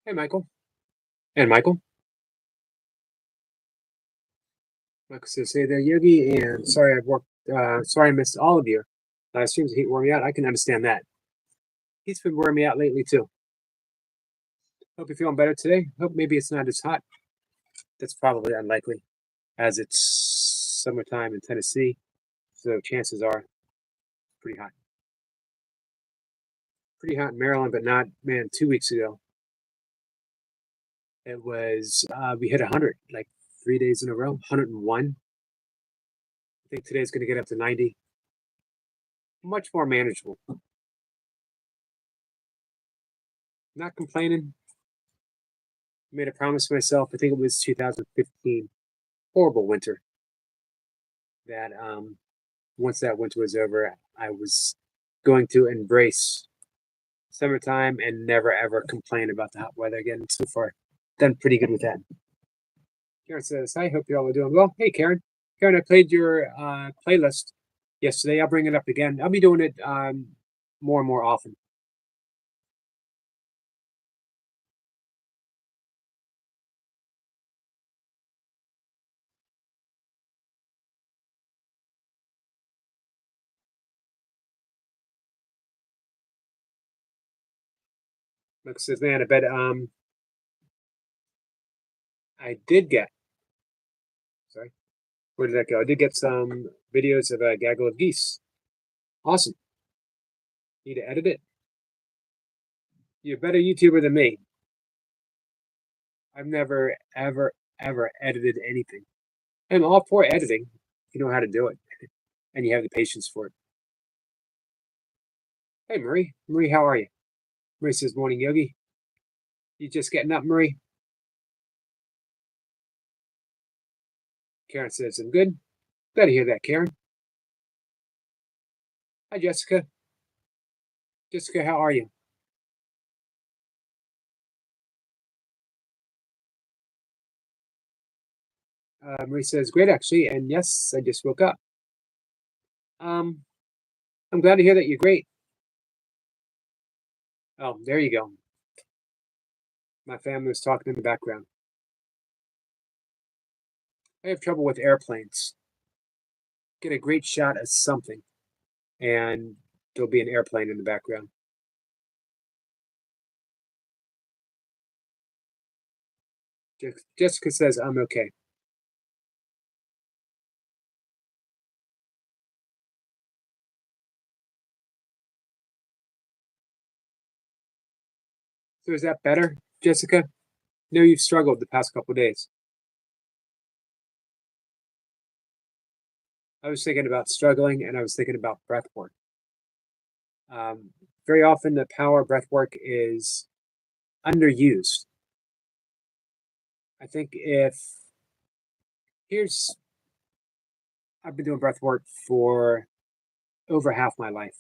Hey, Michael. And Michael. Michael says, "Hey there, Yogi." And sorry I've worked. Sorry I missed all of you. Streams of heat wore me out. I can understand that. Heat's been wearing me out lately too. Hope you're feeling better today. Hope maybe it's not as hot. That's probably unlikely, as it's summertime in Tennessee, so chances are pretty hot. Pretty hot in Maryland, but not man. 2 weeks ago, it was we hit 100 like 3 days in a row. 101. I think today's going to get up to 90. Much more manageable. Not complaining. Made a promise to myself. I think it was 2015. Horrible winter. That once that winter was over, I was going to embrace summertime and never ever complain about the hot weather again. So far, done pretty good with that. Karen says, "Hi, hope you all are doing well." Hey, Karen. Karen, I played your playlist yesterday. I'll bring it up again. I'll be doing it more and more often. Like says, man, I bet I did get. Sorry, where did that go? I did get some videos of a gaggle of geese. Awesome. Need to edit it. You're a better YouTuber than me. I've never, ever, ever edited anything. I'm all for editing. If you know how to do it and you have the patience for it. Hey, Marie. Marie, how are you? Marie says, "Morning, Yogi. You just getting up, Marie?" Karen says, "I'm good. Glad to hear that, Karen." Hi, Jessica. Jessica, how are you? Marie says, "Great, actually. And yes, I just woke up." Um, I'm glad to hear that you're great. Oh, there you go. My family was talking in the background. I have trouble with airplanes. Get a great shot of something, and there'll be an airplane in the background. Jessica says, "I'm okay." So is that better, Jessica? No, you've struggled the past couple days. I was thinking about struggling and I was thinking about breath work. Um, Very often, the power of breath work is underused. I think if here's, I've been doing breath work for over half my life,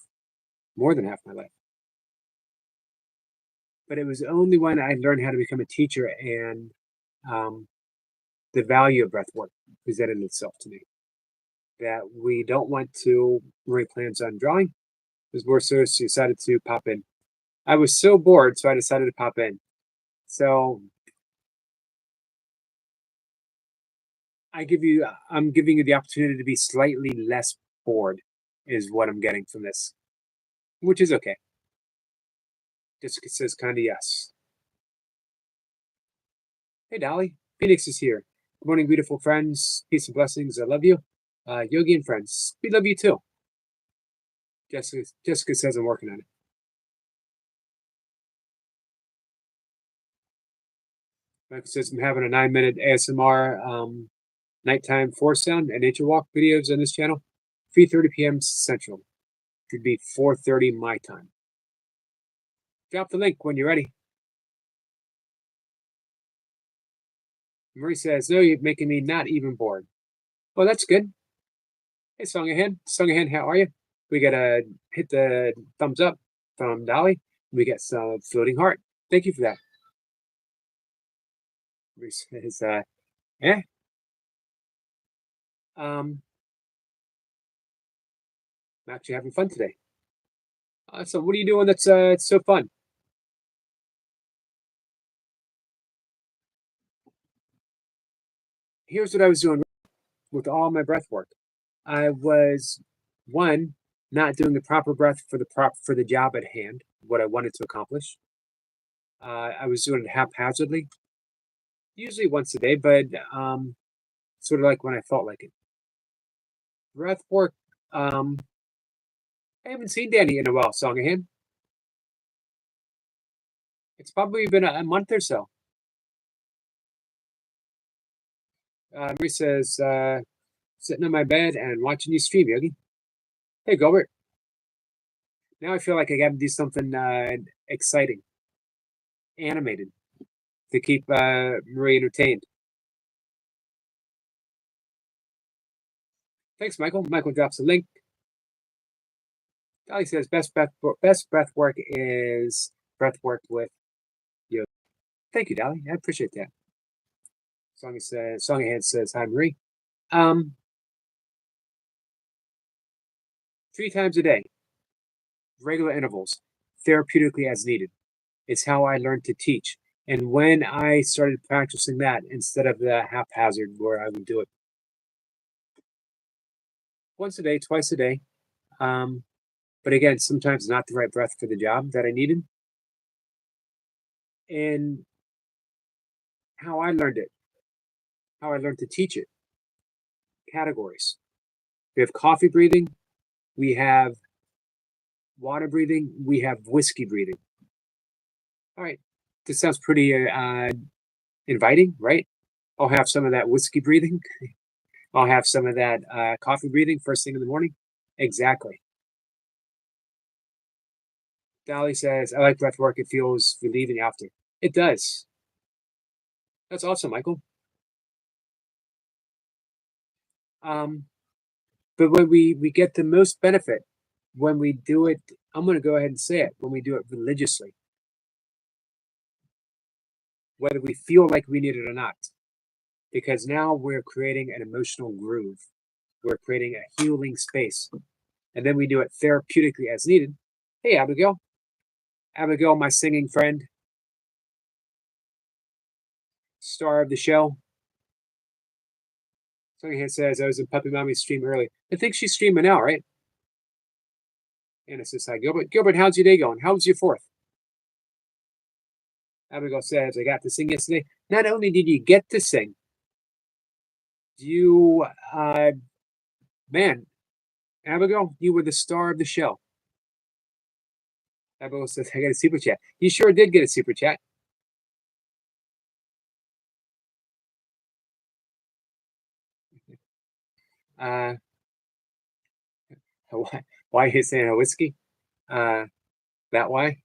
more than half my life. But it was only when I learned how to become a teacher and um, the value of breath work presented itself to me. That we don't want to write plans on drawing because we're so decided to pop in. I was so bored, so I decided to pop in. So I'm giving you the opportunity to be slightly less bored, is what I'm getting from this, which is okay. Just says kind of yes. Hey, Dolly. Phoenix is here. Good morning, beautiful friends. Peace and blessings. I love you. Yogi and friends, we love you too. Jessica says I'm working on it. Michael says I'm having a 9-minute ASMR nighttime forest sound and nature walk videos on this channel. 3:30 p.m. Central. Could be 4:30 my time. Drop the link when you're ready. Marie says, "No, you're making me not even bored." Well, that's good. Hey, Songahan. Songahan, how are you? We got to hit the thumbs up from Dolly. We get some floating heart. Thank you for that. Marie says, yeah. Um, I'm actually having fun today. So what are you doing that's so fun? here's what I was doing with all my breath work. I was one, not doing the proper breath for the job at hand, what I wanted to accomplish. I was doing it haphazardly, usually once a day, but sort of like when I felt like it. Breath work. I haven't seen Danny in a while, Songahan. It's probably been a month or so. Marie says, sitting on my bed and watching you stream, Yogi. Hey, Gilbert. Now I feel like I got to do something exciting, animated, to keep Marie entertained. Thanks, Michael. Michael drops a link. Dolly says best breath work is breath work with yoga. Thank you, Dolly. I appreciate that. Songahan says hi, Marie. 3 times a day, regular intervals, therapeutically as needed. It's how I learned to teach. And when I started practicing that instead of the haphazard where I would do it once a day, twice a day, but again, sometimes not the right breath for the job that I needed. And how I learned it, how I learned to teach it. Categories. We have coffee breathing, we have water breathing, we have whiskey breathing. All right, this sounds pretty inviting, right? I'll have some of that whiskey breathing. I'll have some of that coffee breathing first thing in the morning. Exactly. Dolly says, I like breath work. It feels relieving after. It does. That's awesome, Michael. But when we get the most benefit when we do it, I'm going to go ahead and say it, when we do it religiously, whether we feel like we need it or not, because now we're creating an emotional groove. We're creating a healing space, and then we do it therapeutically as needed. Hey, Abigail. Abigail, my singing friend, star of the show. Somebody here says I was in Puppy Mommy's stream early. I think she's streaming now, right? Anna says hi, Gilbert. Gilbert, how's your day going? How was your 4th? Abigail says I got to sing yesterday. Not only did you get to sing, you, man, Abigail, you were the star of the show. Abigail says I got a super chat. You sure did get a super chat. Why are you saying a whiskey? That why?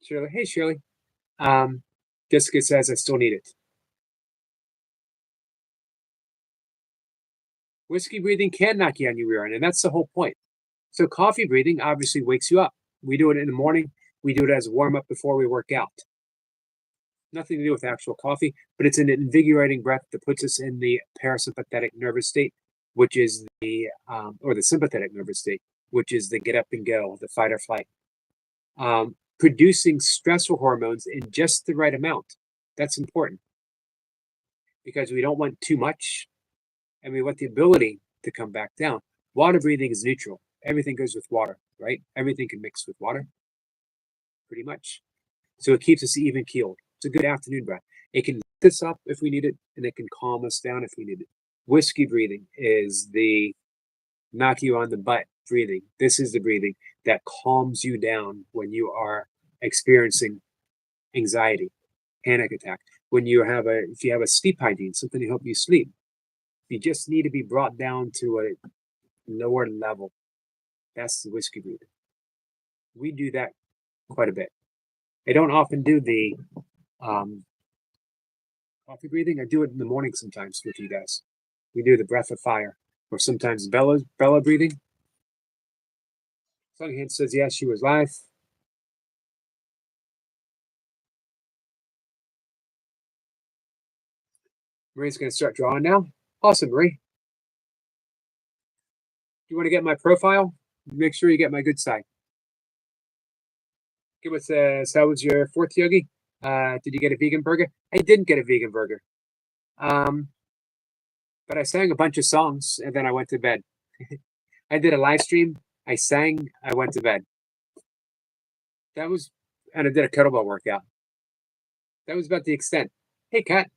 Shirley, hey Shirley. Jessica says I still need it. Whiskey breathing can knock you on your rear end, and that's the whole point. So coffee breathing obviously wakes you up. We do it in the morning. We do it as a warm up before we work out. Nothing to do with actual coffee, but it's an invigorating breath that puts us in the parasympathetic nervous state, which is or the sympathetic nervous state, which is the get up and go, the fight or flight. Producing stressful hormones in just the right amount. That's important because we don't want too much and we want the ability to come back down. Water breathing is neutral. Everything goes with water, right? Everything can mix with water, pretty much. So it keeps us even keeled. It's a good afternoon breath. It can lift us up if we need it, and it can calm us down if we need it. Whiskey breathing is the knock you on the butt breathing. This is the breathing that calms you down when you are experiencing anxiety, panic attack. When you have if you have a sleep hygiene, something to help you sleep, you just need to be brought down to a lower level. That's the whiskey breathing. We do that quite a bit. I don't often do the coffee breathing. I do it in the morning sometimes with you guys. We do the breath of fire, or sometimes Bella breathing. Songhand says yes, she was live. Marie's going to start drawing now. Awesome, Marie. You want to get my profile? Make sure you get my good side. Gilbert says, how was your 4th, Yogi? Did you get a vegan burger? I didn't get a vegan burger. But I sang a bunch of songs and then I went to bed. I did a live stream. I sang. I went to bed. That was, and I did a kettlebell workout. That was about the extent. Hey, Kat.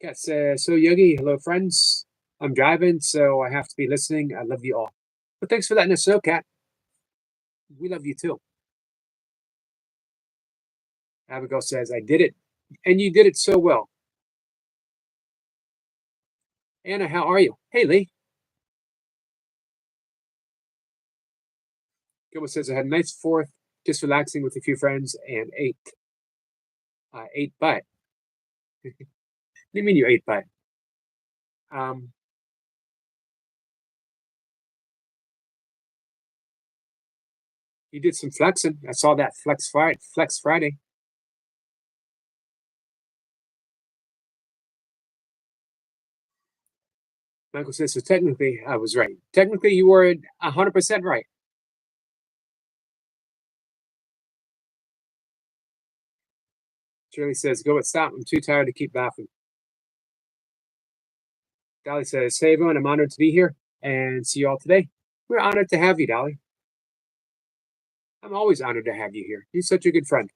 Kat says, so Yogi, hello, friends. I'm driving, so I have to be listening. I love you all. But thanks for letting us know, Kat. We love you too. Abigail says, I did it. And you did it so well. Anna, how are you? Hey, Lee. Gilbert says, I had a nice 4th, just relaxing with a few friends and ate. I ate butt. What do you mean you ate butt? You did some flexing. I saw that Flex Friday. Michael says, so technically I was right. Technically you were 100% right. Shirley says, go and stop. I'm too tired to keep laughing. Dolly says, hey everyone, I'm honored to be here and see you all today. We're honored to have you, Dolly. I'm always honored to have you here. You're such a good friend.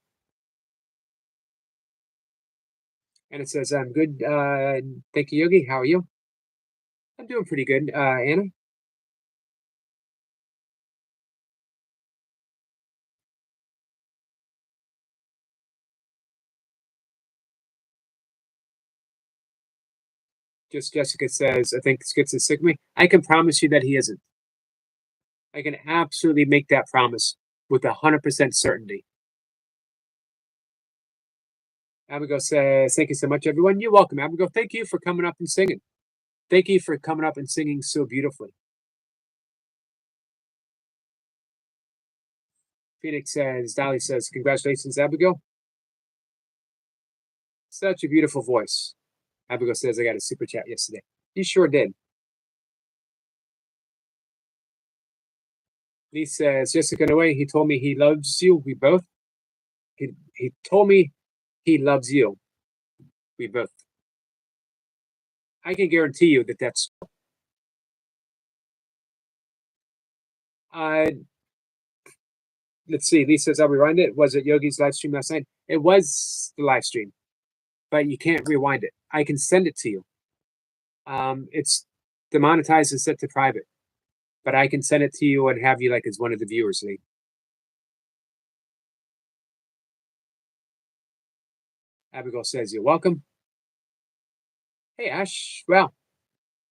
And it says, I'm good. Thank you, Yogi. How are you? I'm doing pretty good. Anna? Just Jessica says, I think Skits is sick of me. I can promise you that he isn't. I can absolutely make that promise with 100% certainty. Abigail says, thank you so much, everyone. You're welcome, Abigail. Thank you for coming up and singing. Thank you for coming up and singing so beautifully. Phoenix says, Dolly says, congratulations, Abigail. Such a beautiful voice. Abigail says, I got a super chat yesterday. You sure did. Lee says, Jessica, no way. He told me he loves you. We both. He told me he loves you. We both. I can guarantee you that that's. Let's see. Lee says, I'll rewind it. Was it Yogi's live stream last night? It was the live stream, but you can't rewind it. I can send it to you. It's demonetized and set to private, but I can send it to you and have you like as one of the viewers, Lee. Abigail says, you're welcome. Hey, Ash. Well,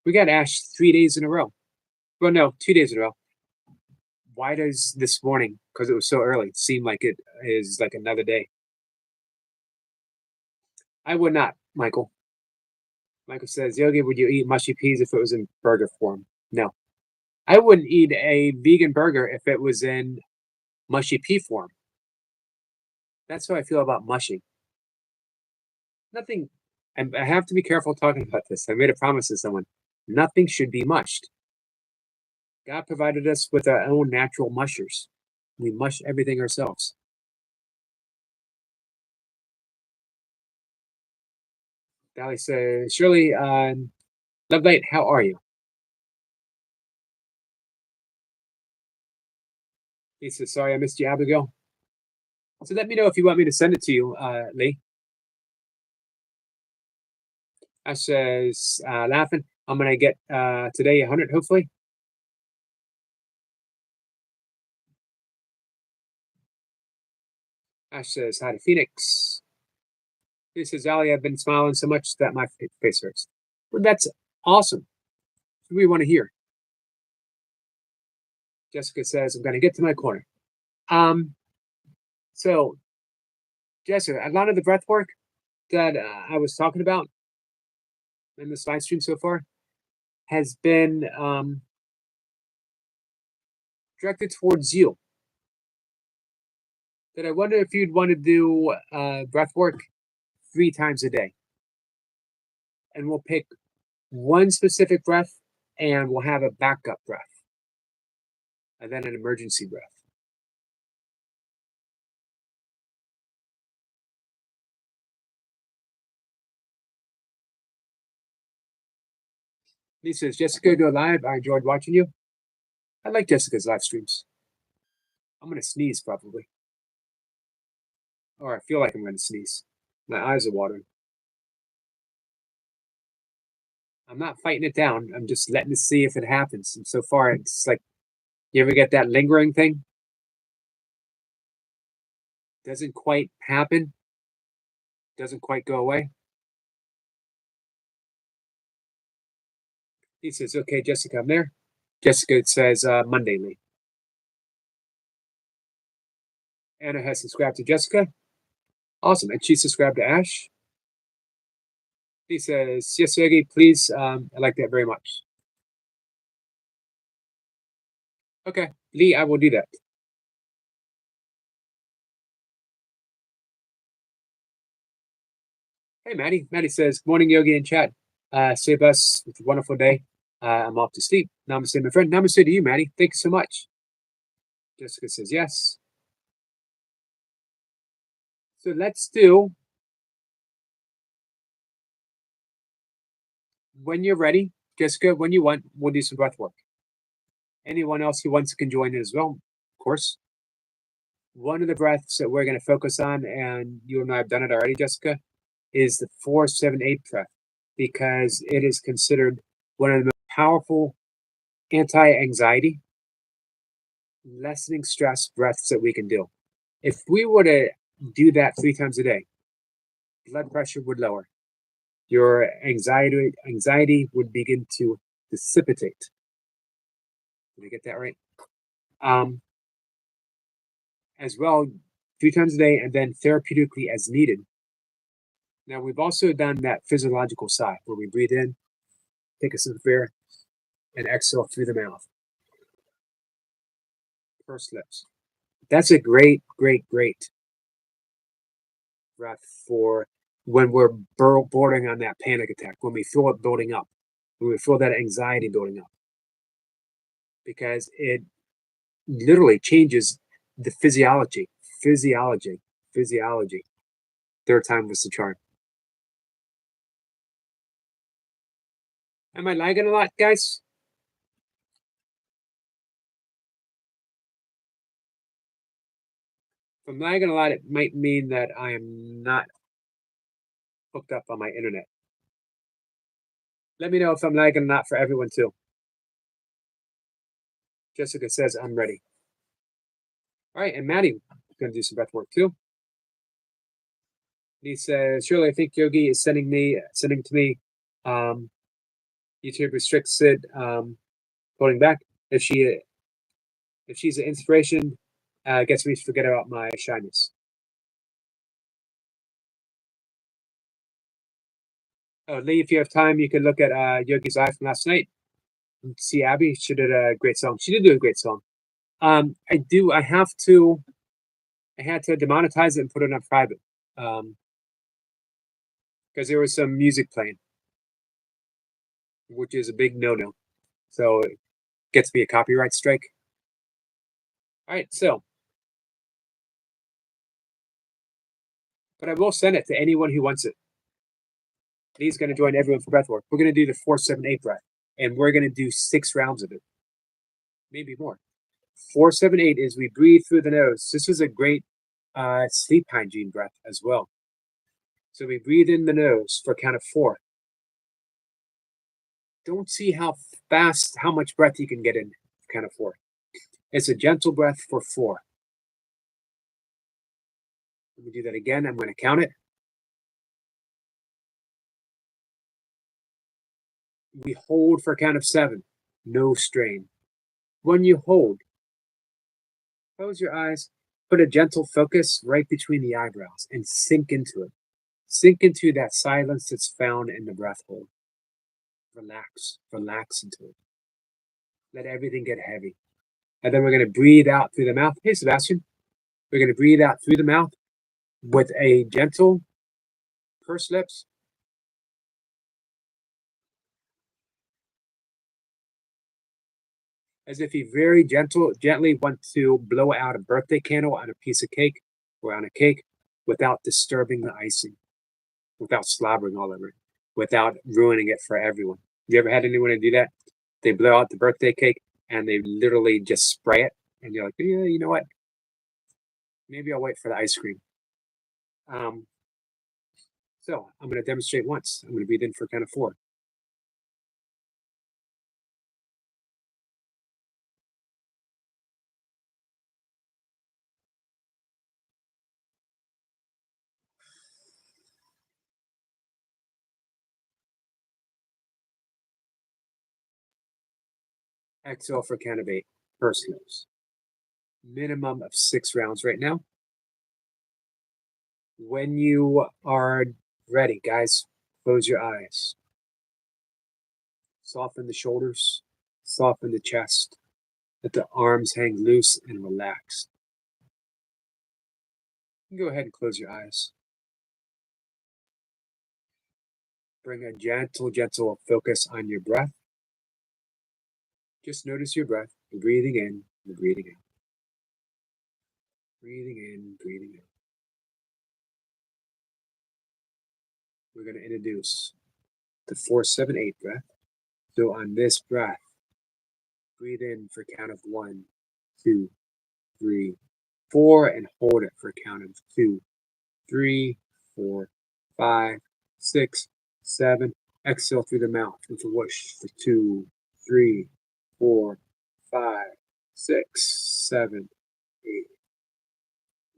we got Ash 3 days in a row. Well, no, 2 days in a row. Why does this morning, because it was so early, seem like it is like another day? I would not, Michael. Michael says, Yogi, would you eat mushy peas if it was in burger form? No. I wouldn't eat a vegan burger if it was in mushy pea form. That's how I feel about mushy. Nothing, I have to be careful talking about this. I made a promise to someone. Nothing should be mushed. God provided us with our own natural mushers. We mush everything ourselves. Dolly says, Shirley, Love Light, how are you? He says, sorry, I missed you, Abigail. So let me know if you want me to send it to you, Lee. Ash says, laughing. I'm going to get today 100, hopefully. Ash says, hi to Phoenix. He says, Ali, I've been smiling so much that my face hurts. Well, that's awesome. What do we want to hear? Jessica says, I'm going to get to my corner. So, Jessica, a lot of the breath work that I was talking about in this live stream so far has been directed towards you. That I wonder if you'd want to do breath work 3 times a day. And we'll pick one specific breath and we'll have a backup breath. And then an emergency breath. Lee says, Jessica, do a live. I enjoyed watching you. I like Jessica's live streams. I'm going to sneeze probably. Or I feel like I'm going to sneeze. My eyes are watering. I'm not fighting it down. I'm just letting it see if it happens. And so far, it's like, you ever get that lingering thing? Doesn't quite happen. Doesn't quite go away. He says, okay, Jessica, I'm there. Jessica says, Monday, Lee. Anna has subscribed to Jessica. Awesome. And she subscribed to Ash. He says, yes, Yogi, please. I like that very much. Okay, Lee, I will do that. Hey, Maddie. Maddie says, morning, Yogi in chat. Save us with a wonderful day. I'm off to sleep. Namaste, my friend. Namaste to you, Maddie. Thank you so much. Jessica says yes. So let's do, when you're ready, Jessica, when you want, we'll do some breath work. Anyone else who wants can join in as well, of course. One of the breaths that we're going to focus on, and you and I have done it already, Jessica, is the 4-7-8 breath, because it is considered one of the most powerful anti-anxiety, lessening stress breaths that we can do. If we were to do that 3 times a day, blood pressure would lower. Your anxiety would begin to dissipate. Did I get that right? As well, 3 times a day, and then therapeutically as needed. Now, we've also done that physiological side where we breathe in, take a sip of air, and exhale through the mouth. Pursed lips. That's a great breath for when we're bordering on that panic attack, when we feel it building up, when we feel that anxiety building up. Because it literally changes the physiology. Third time was the charm. Am I lagging a lot, guys? If I'm lagging a lot, it might mean that I am not hooked up on my internet. Let me know if I'm lagging or not for everyone too. Jessica says I'm ready. All right, and Maddie gonna do some breath work too. He says, surely I think Yogi is sending to me. YouTube restricts it, holding back. If she's an inspiration, gets me to forget about my shyness. Oh, Lee, if you have time, you can look at Yogi's Eye from last night. See Abby, she did a great song. She did do a great song. I had to demonetize it and put it on private. Because there was some music playing, which is a big no-no. So it gets me a copyright strike. All right, so. But I will send it to anyone who wants it. He's going to join everyone for breath work. We're going to do the 4-7-8 breath, and we're going to do 6 rounds of it, maybe more. 4-7-8 is we breathe through the nose. This is a great sleep hygiene breath as well. So we breathe in the nose for a count of 4. Don't see how much breath you can get in for count of 4. It's a gentle breath for 4. Let me do that again. I'm going to count it. We hold for a count of 7. No strain. When you hold, close your eyes, put a gentle focus right between the eyebrows and sink into it. Sink into that silence that's found in the breath hold. Relax into it. Let everything get heavy. And then we're going to breathe out through the mouth. Hey, Sebastian. We're going to breathe out through the mouth with a gentle pursed lips. As if you very gently want to blow out a birthday candle on a piece of cake or on a cake without disturbing the icing, without slobbering all over it, without ruining it for everyone. You ever had anyone to do that? They blow out the birthday cake and they literally just spray it, and you're like, yeah, you know what? Maybe I'll wait for the ice cream. Um, so I'm going to demonstrate once. I'm going to breathe in for count of 4. Exhale for count of 8. Pursed lips. Minimum of 6 rounds right now. When you are ready, guys, close your eyes. Soften the shoulders, soften the chest. Let the arms hang loose and relaxed. Go ahead and close your eyes. Bring a gentle focus on your breath. Just notice your breath, the breathing in, the breathing out. Breathing in, breathing out. We're going to introduce the 4-7-8 breath. So on this breath, breathe in for count of 1, 2, 3, 4, and hold it for count of 2, 3, 4, 5, 6, 7. Exhale through the mouth with a whoosh for 2, 3, 4, 5, 6, 7, 8.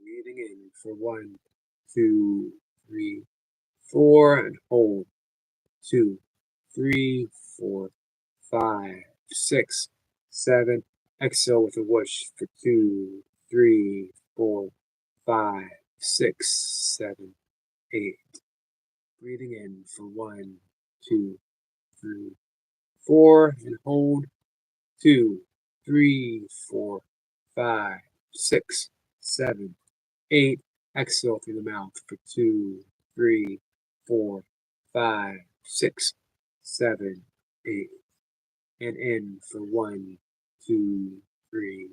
Breathing in for 1, 2, 3, 4, and hold. 2, 3, 4, 5, 6, 7. Exhale with a whoosh for 2, 3, 4, 5, 6, 7, 8. Breathing in for 1, 2, 3, 4, and hold. 2, 3, 4, 5, 6, 7, 8. Exhale through the mouth for 2, 3, 4, 5, 6, 7, 8. And in for 1, 2, 3,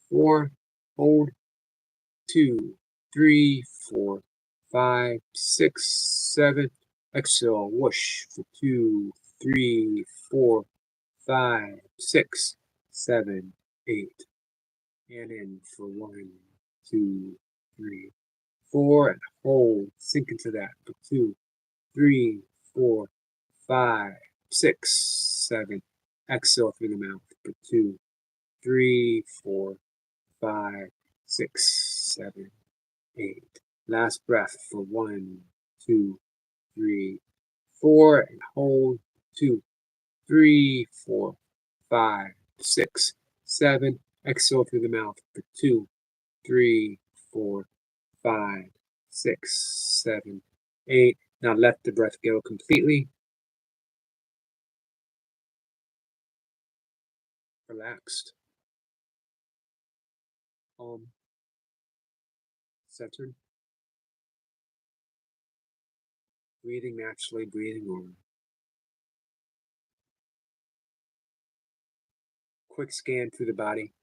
4. Hold. 2, 3, 4, 5, 6, 7. Exhale, whoosh for 2, 3, 4, 5, 6, 7, 8. And in for 1, 2, 3, 4. And hold. Sink into that for 2, 3, 4, 5, 6, 7. Exhale through the mouth for 2, 3, 4, 5, 6, 7, 8. Last breath for 1, 2, 3, 4, and hold. 2, 3, 4, 5, 6, 7. Exhale through the mouth for 2, 3, 4, 5, 6, 7, 8. Now let the breath go completely. Relaxed. Calm. Centered. Breathing naturally, breathing normal. Quick scan through the body.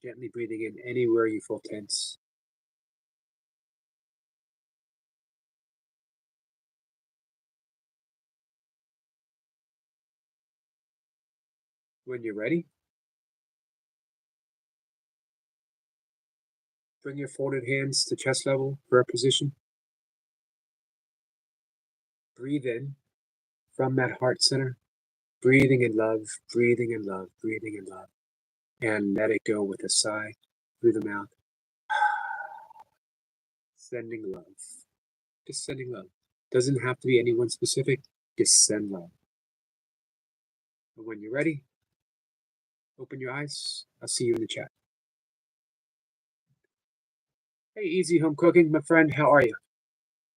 Gently breathing in anywhere you feel tense. When you're ready, bring your folded hands to chest level for a position. Breathe in from that heart center, breathing in love, breathing in love, breathing in love. And let it go with a sigh through the mouth. Sending love. Just sending love. Doesn't have to be anyone specific, just send love. And when you're ready, open your eyes. I'll see you in the chat. Hey, Easy Home Cooking, my friend, how are you?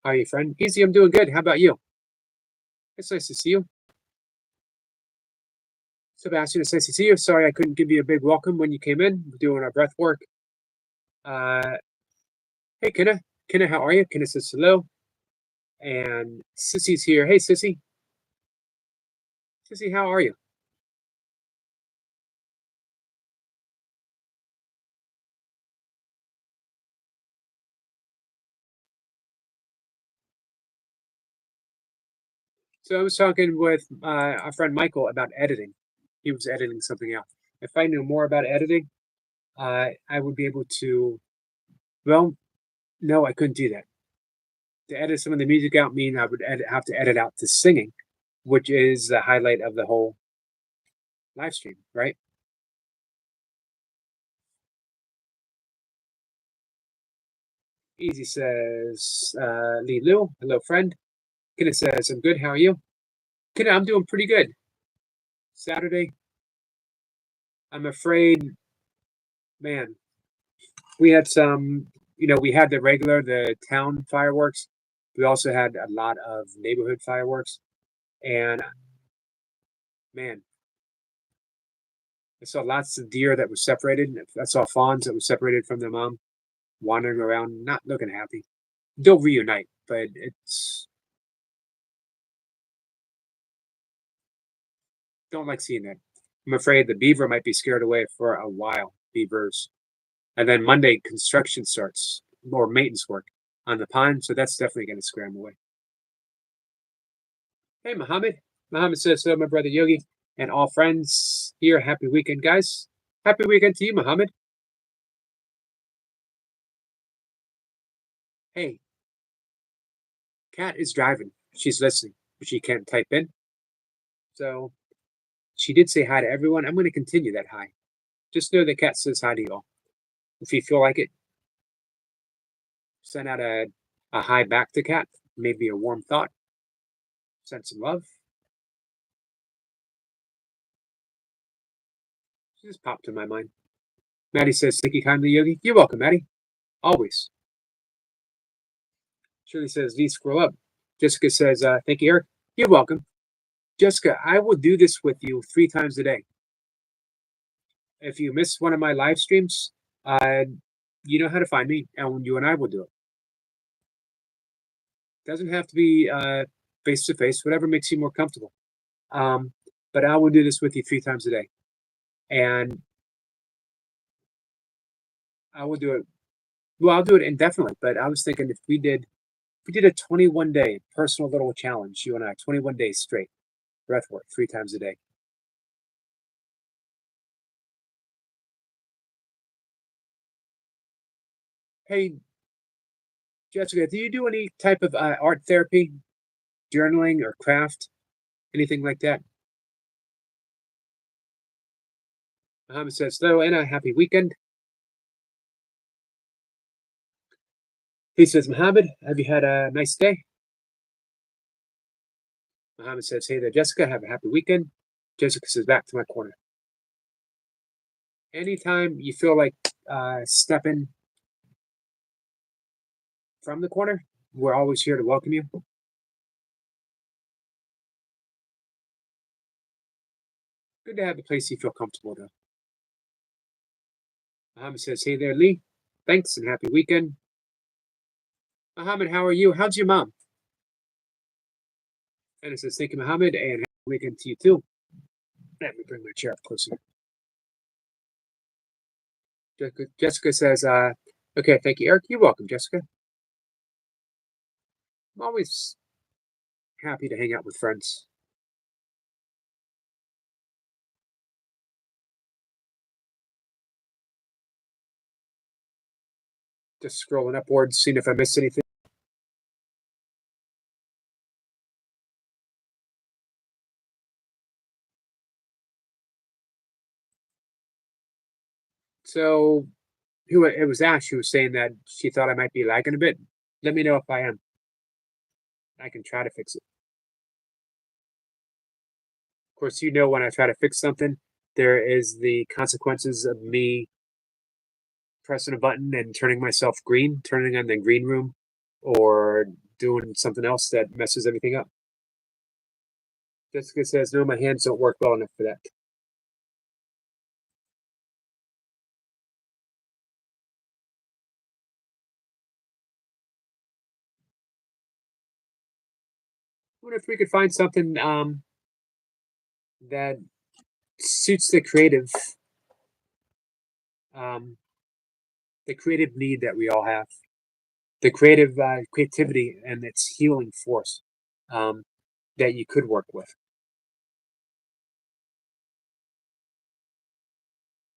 How are you, friend? Easy, I'm doing good. How about you? It's nice to see you. Sebastian, it's nice to see you. Sorry I couldn't give you a big welcome when you came in. We're doing our breath work. Hey, Kenna. Kenna, how are you? Kenna says hello. And Sissy's here. Hey, Sissy. Sissy, how are you? So I was talking with our friend Michael about editing. He was editing something out. If I knew more about editing, I would be able to. Well, no, I couldn't do that. To edit some of the music out mean I would have to edit out the singing, which is the highlight of the whole live stream, right? Easy says, Lee Liu, hello friend. Kenneth says, I'm good. How are you? Kenneth, I'm doing pretty good. Saturday, I'm afraid, man, we had some, we had the town fireworks. We also had a lot of neighborhood fireworks. And man, I saw lots of deer that were separated. I saw fawns that were separated from their mom, wandering around, not looking happy. They'll reunite, but it's don't like seeing that. I'm afraid the beaver might be scared away for a while. Beavers, and then Monday construction starts or maintenance work on the pond, so that's definitely going to scare them away. Hey, Mohammed. Mohammed says, hello, my brother Yogi, and all friends here. Happy weekend, guys. Happy weekend to you, Mohammed. Hey, Kat is driving. She's listening, but she can't type in. So she did say hi to everyone. I'm going to continue that hi. Just know that Kat says hi to you all. If you feel like it, send out a hi back to Kat, maybe a warm thought, send some love. She just popped in my mind. Maddie says, thank you kindly, Yogi. You're welcome, Maddie. Always. Shirley says, V, scroll up. Jessica says, thank you, Eric. You're welcome. Jessica, I will do this with you 3 times a day. If you miss one of my live streams, you know how to find me, and you and I will do it. Doesn't have to be face to face, whatever makes you more comfortable. But I will do this with you 3 times a day, and I will do it. Well, I'll do it indefinitely. But I was thinking if we did a 21-day personal little challenge, you and I, 21 days straight, breath work 3 times a day. Hey, Jessica, do you do any type of art therapy, journaling, or craft, anything like that? Mohammed says, hello, Anna, happy weekend. He says, Mohammed, have you had a nice day? Mohammed says, hey there, Jessica, have a happy weekend. Jessica says, back to my corner. Anytime you feel like stepping from the corner, we're always here to welcome you. Good to have a place you feel comfortable, though. Mohammed says, hey there, Lee. Thanks and happy weekend. Mohammed, how are you? How's your mom? And it says, thank you, Mohammed, and happy weekend to you too. Let me bring my chair up closer. Jessica says, okay, thank you, Eric. You're welcome, Jessica. I'm always happy to hang out with friends. Just scrolling upwards, seeing if I missed anything. So who it was Ash who was saying that she thought I might be lagging a bit. Let me know if I am. I can try to fix it. Of course, when I try to fix something, there is the consequences of me pressing a button and turning myself green, turning on the green room, or doing something else that messes everything up. Jessica says, no, my hands don't work well enough for that. I wonder if we could find something that suits um, the creative need that we all have, the creativity and its healing force. Um, that you could work with.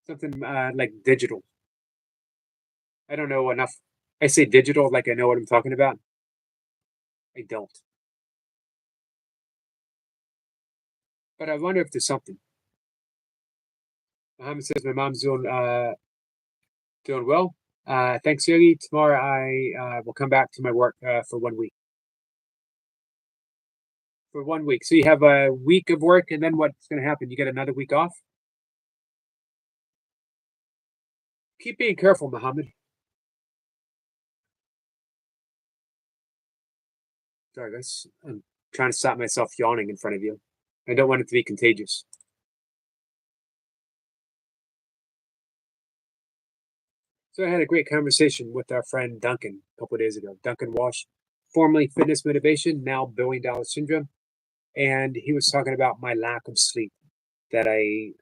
Something like digital. I don't know enough. I say digital like I know what I'm talking about. I don't. But I wonder if there's something. Muhammad says my mom's doing well. Thanks, Yogi. Tomorrow I will come back to my work for 1 week. For 1 week. So you have a week of work, and then what's going to happen? You get another week off? Keep being careful, Muhammad. Sorry, guys. I'm trying to stop myself yawning in front of you. I don't want it to be contagious. So I had a great conversation with our friend Duncan a couple of days ago. Duncan Walsh, formerly Fitness Motivation, now $1 billion Syndrome. And he was talking about my lack of sleep, that I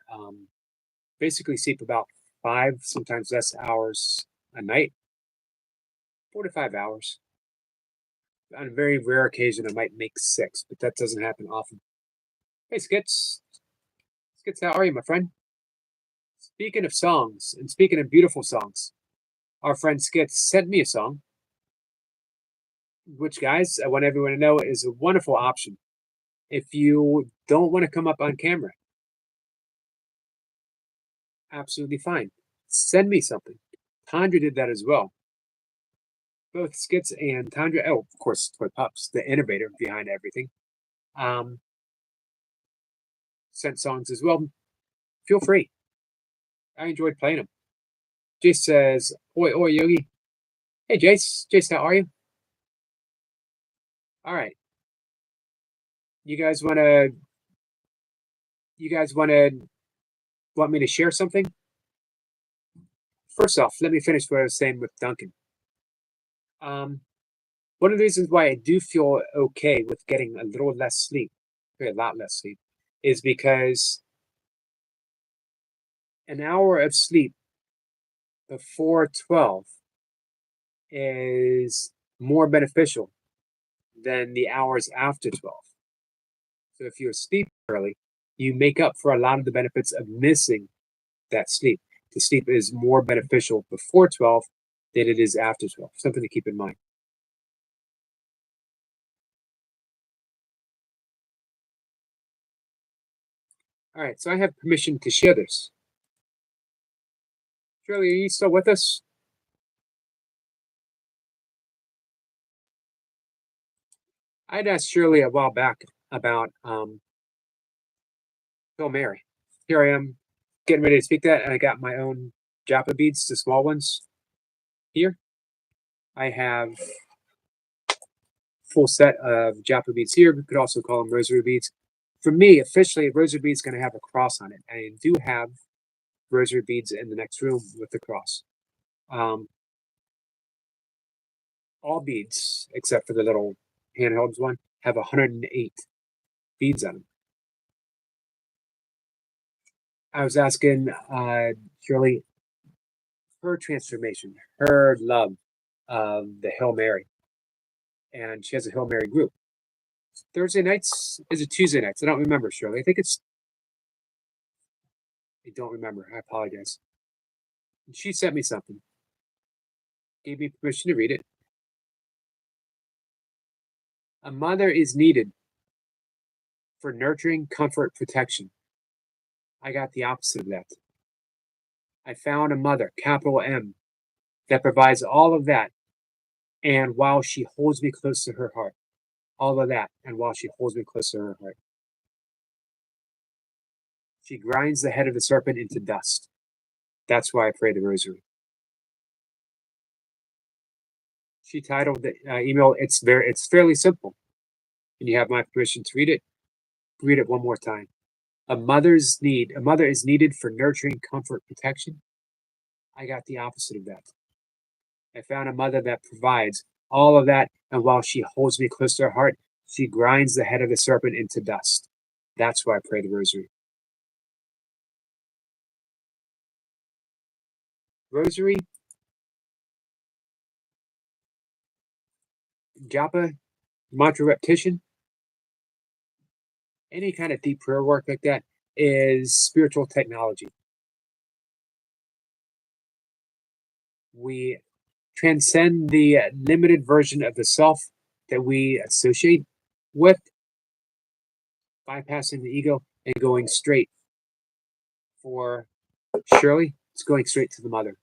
basically sleep about 5, sometimes less hours a night, 4 to 5 hours. On a very rare occasion, I might make 6, but that doesn't happen often. Hey, Skits. Skits, how are you, my friend? Speaking of songs, and speaking of beautiful songs, our friend Skits sent me a song, which, guys, I want everyone to know is a wonderful option if you don't want to come up on camera. Absolutely fine. Send me something. Tandra did that as well. Both Skits and Tandra, oh, of course, Toy Pups, the innovator behind everything, um, sent songs as well. Feel free. I enjoyed playing them. Jace says, oi, oi, Yogi. Hey, Jace. Jace, how are you? All right. You guys want to, want me to share something? First off, let me finish what I was saying with Duncan. One of the reasons why I do feel okay with getting a little less sleep, a lot less sleep, is because an hour of sleep before 12 is more beneficial than the hours after 12. So if you sleep early, you make up for a lot of the benefits of missing that sleep. The sleep is more beneficial before 12 than it is after 12. Something to keep in mind. All right, so I have permission to share this. Shirley, are you still with us? I'd asked Shirley a while back about Hail Mary. Here I am getting ready to speak that, and I got my own Japa beads, the small ones here. I have full set of Japa beads here. We could also call them rosary beads. For me, officially, rosary beads going to have a cross on it. I do have rosary beads in the next room with the cross. All beads, except for the little handheld one, have 108 beads on them. I was asking Shirley her transformation, her love of the Hail Mary, and she has a Hail Mary group. Thursday nights, is it Tuesday nights? I don't remember, Shirley. I think it's. I don't remember. I apologize. And she sent me something, gave me permission to read it. A mother is needed for nurturing, comfort, protection. I got the opposite of that. I found a mother, capital M, that provides all of that. And while she holds me close to her heart, all of that, and while she holds me close to her heart, she grinds the head of the serpent into dust. That's why I pray the rosary. She titled the email, it's fairly simple. And you have my permission to read it. Read it one more time. A mother is needed for nurturing, comfort, protection. I got the opposite of that. I found a mother that provides all of that, and while she holds me close to her heart, she grinds the head of the serpent into dust. That's why I pray the rosary. Rosary, japa, mantra repetition, any kind of deep prayer work like that is spiritual technology. We transcend the limited version of the self that we associate with, bypassing the ego and going straight for Shirley. It's going straight to the mother.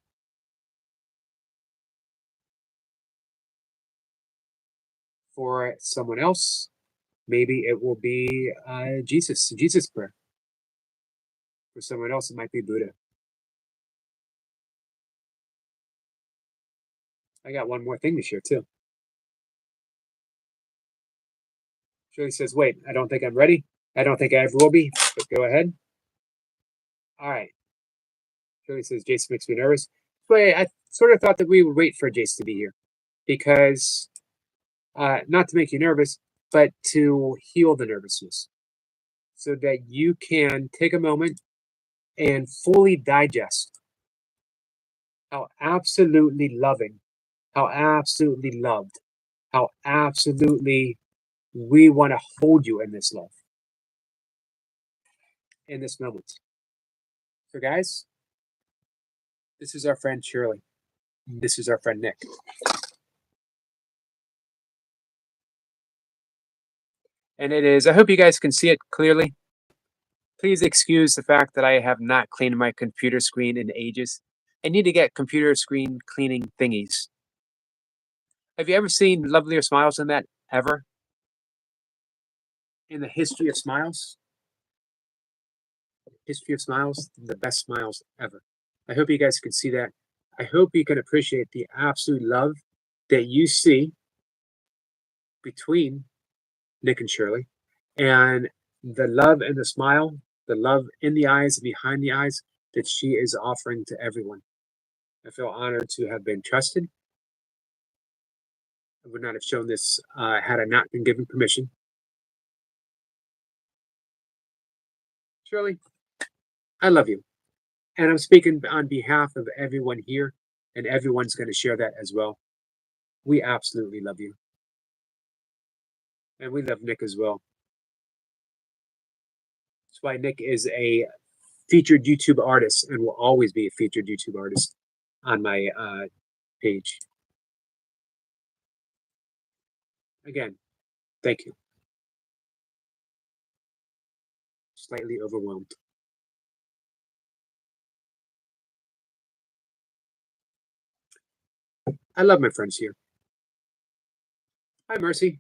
For someone else, maybe it will be Jesus prayer. For someone else, it might be Buddha. I got one more thing to share too. Shirley says, wait, I don't think I'm ready. I don't think I ever will be, but go ahead. All right. Shirley says, Jason makes me nervous. But I sort of thought that we would wait for Jason to be here because not to make you nervous, but to heal the nervousness so that you can take a moment and fully digest how absolutely loving, how absolutely loved, how absolutely we want to hold you in this love, in this moment. So, guys, this is our friend Shirley. This is our friend Nick. And it is, I hope you guys can see it clearly. Please excuse the fact that I have not cleaned my computer screen in ages. I need to get computer screen cleaning thingies. Have you ever seen lovelier smiles than that? Ever? In the history of smiles? History of smiles, the best smiles ever. I hope you guys can see that. I hope you can appreciate the absolute love that you see between Nick and Shirley, and the love and the smile, the love in the eyes, behind the eyes that she is offering to everyone. I feel honored to have been trusted. I would not have shown this had I not been given permission. Shirley, I love you. And I'm speaking on behalf of everyone here, and everyone's going to share that as well. We absolutely love you. And we love Nick as well. That's why Nick is a featured YouTube artist and will always be a featured YouTube artist on my page. Again, thank you. Slightly overwhelmed. I love my friends here. Hi, Mercy.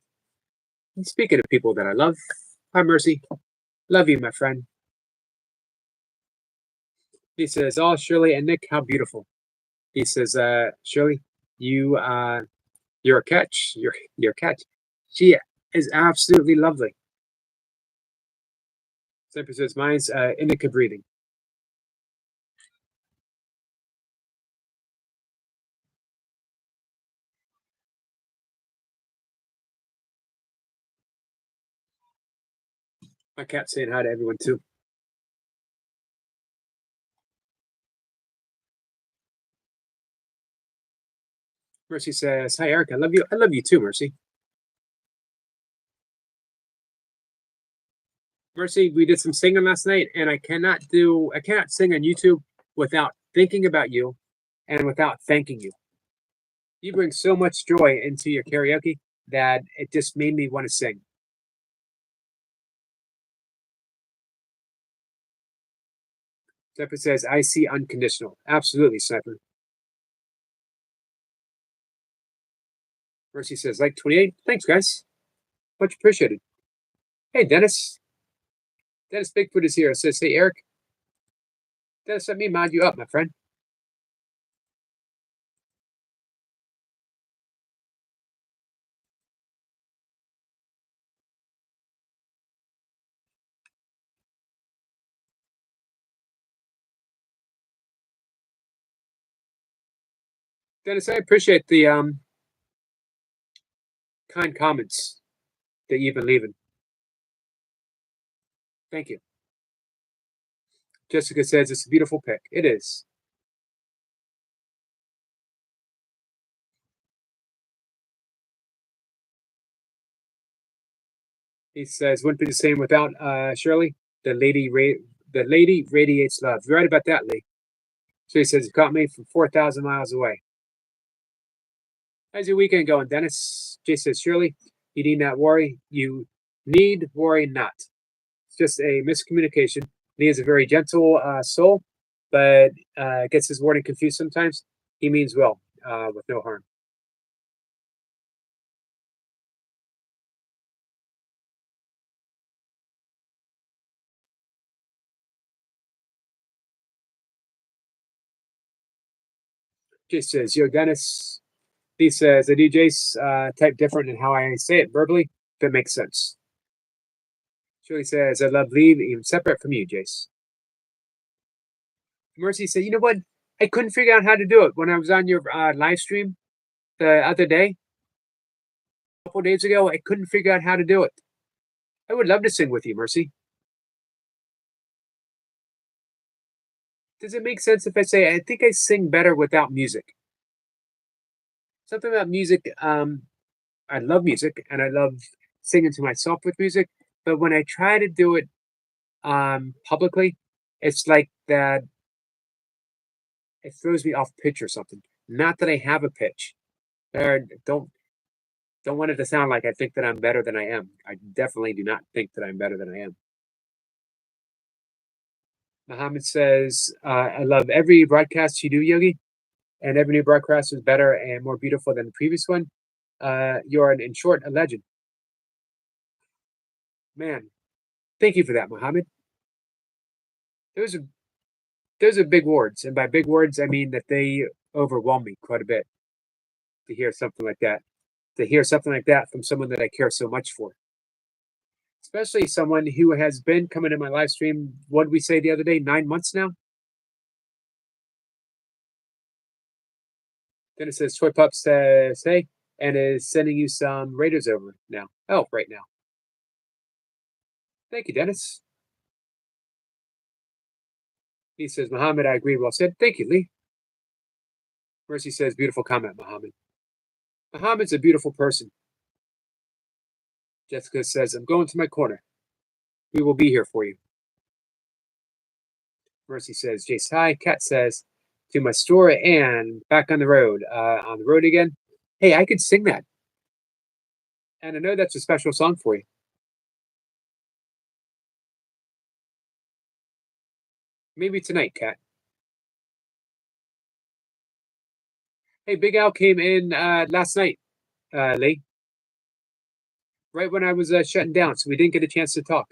And speaking of people that I love, hi, Mercy. Love you, my friend. He says, "Oh, Shirley and Nick, how beautiful." He says, "Shirley, you're a catch. You're a catch. She is absolutely lovely." Sempre says, "Mine's indica breathing." My cat's saying hi to everyone too. Mercy says, "Hi, Eric. I love you. I love you too, Mercy." Mercy, we did some singing last night, and I cannot sing on YouTube without thinking about you and without thanking you. You bring so much joy into your karaoke that it just made me want to sing. Sniper says, "I see unconditional." Absolutely, Sniper. Mercy says, "Like 28." Thanks, guys. Much appreciated. Hey, Dennis. Dennis Bigfoot is here. It says, "Hey, Eric." Dennis, let me mod you up, my friend. Dennis, I appreciate the kind comments that you've been leaving. Thank you. Jessica says it's a beautiful pic. It is. He says, wouldn't be the same without Shirley. The lady radiates love. You're right about that, Lee. So he says, you caught me from 4,000 miles away. How's your weekend going, Dennis? Jay says, Shirley, you need not worry. You need worry not. It's just a miscommunication. Lee is a very gentle soul, but gets his wording confused sometimes. He means well, with no harm. Jay says, yo, Dennis. He says, I do Jace type different in how I say it verbally, if it makes sense. Shirley says, I love Lee, even separate from you, Jace. Mercy said, you know what? I couldn't figure out how to do it when I was on your live stream the other day, a couple days ago. I couldn't figure out how to do it. I would love to sing with you, Mercy. Does it make sense if I say I think I sing better without music? Something about music. I love music and I love singing to myself with music, but when I try to do it publicly, it's like that. It throws me off pitch or something. Not that I have a pitch. Or don't want it to sound like I think that I'm better than I am. I definitely do not think that I'm better than I am. Muhammad says, I love every broadcast you do, Yogi, and every new broadcast is better and more beautiful than the previous one. You're, in short, a legend. Man, thank you for that, Muhammad. Those are those are big words, and by big words, I mean that they overwhelm me quite a bit to hear something like that. To hear something like that from someone that I care so much for, especially someone who has been coming to my live stream. What did we say the other day? 9 months now. Then it says Toy Pup says hey, and is sending you some Raiders over now. Oh, right now. Thank you, Dennis. He says, Muhammad, I agree. Well said. Thank you, Lee. Mercy says, beautiful comment, Muhammad. Muhammad's a beautiful person. Jessica says, I'm going to my corner. We will be here for you. Mercy says, Jace, hi. Kat says, to my store and back on the road. On the road again. Hey, I could sing that. And I know that's a special song for you. Maybe tonight, Kat. Hey, Big Al came in last night, Lee. Right when I was shutting down, so we didn't get a chance to talk.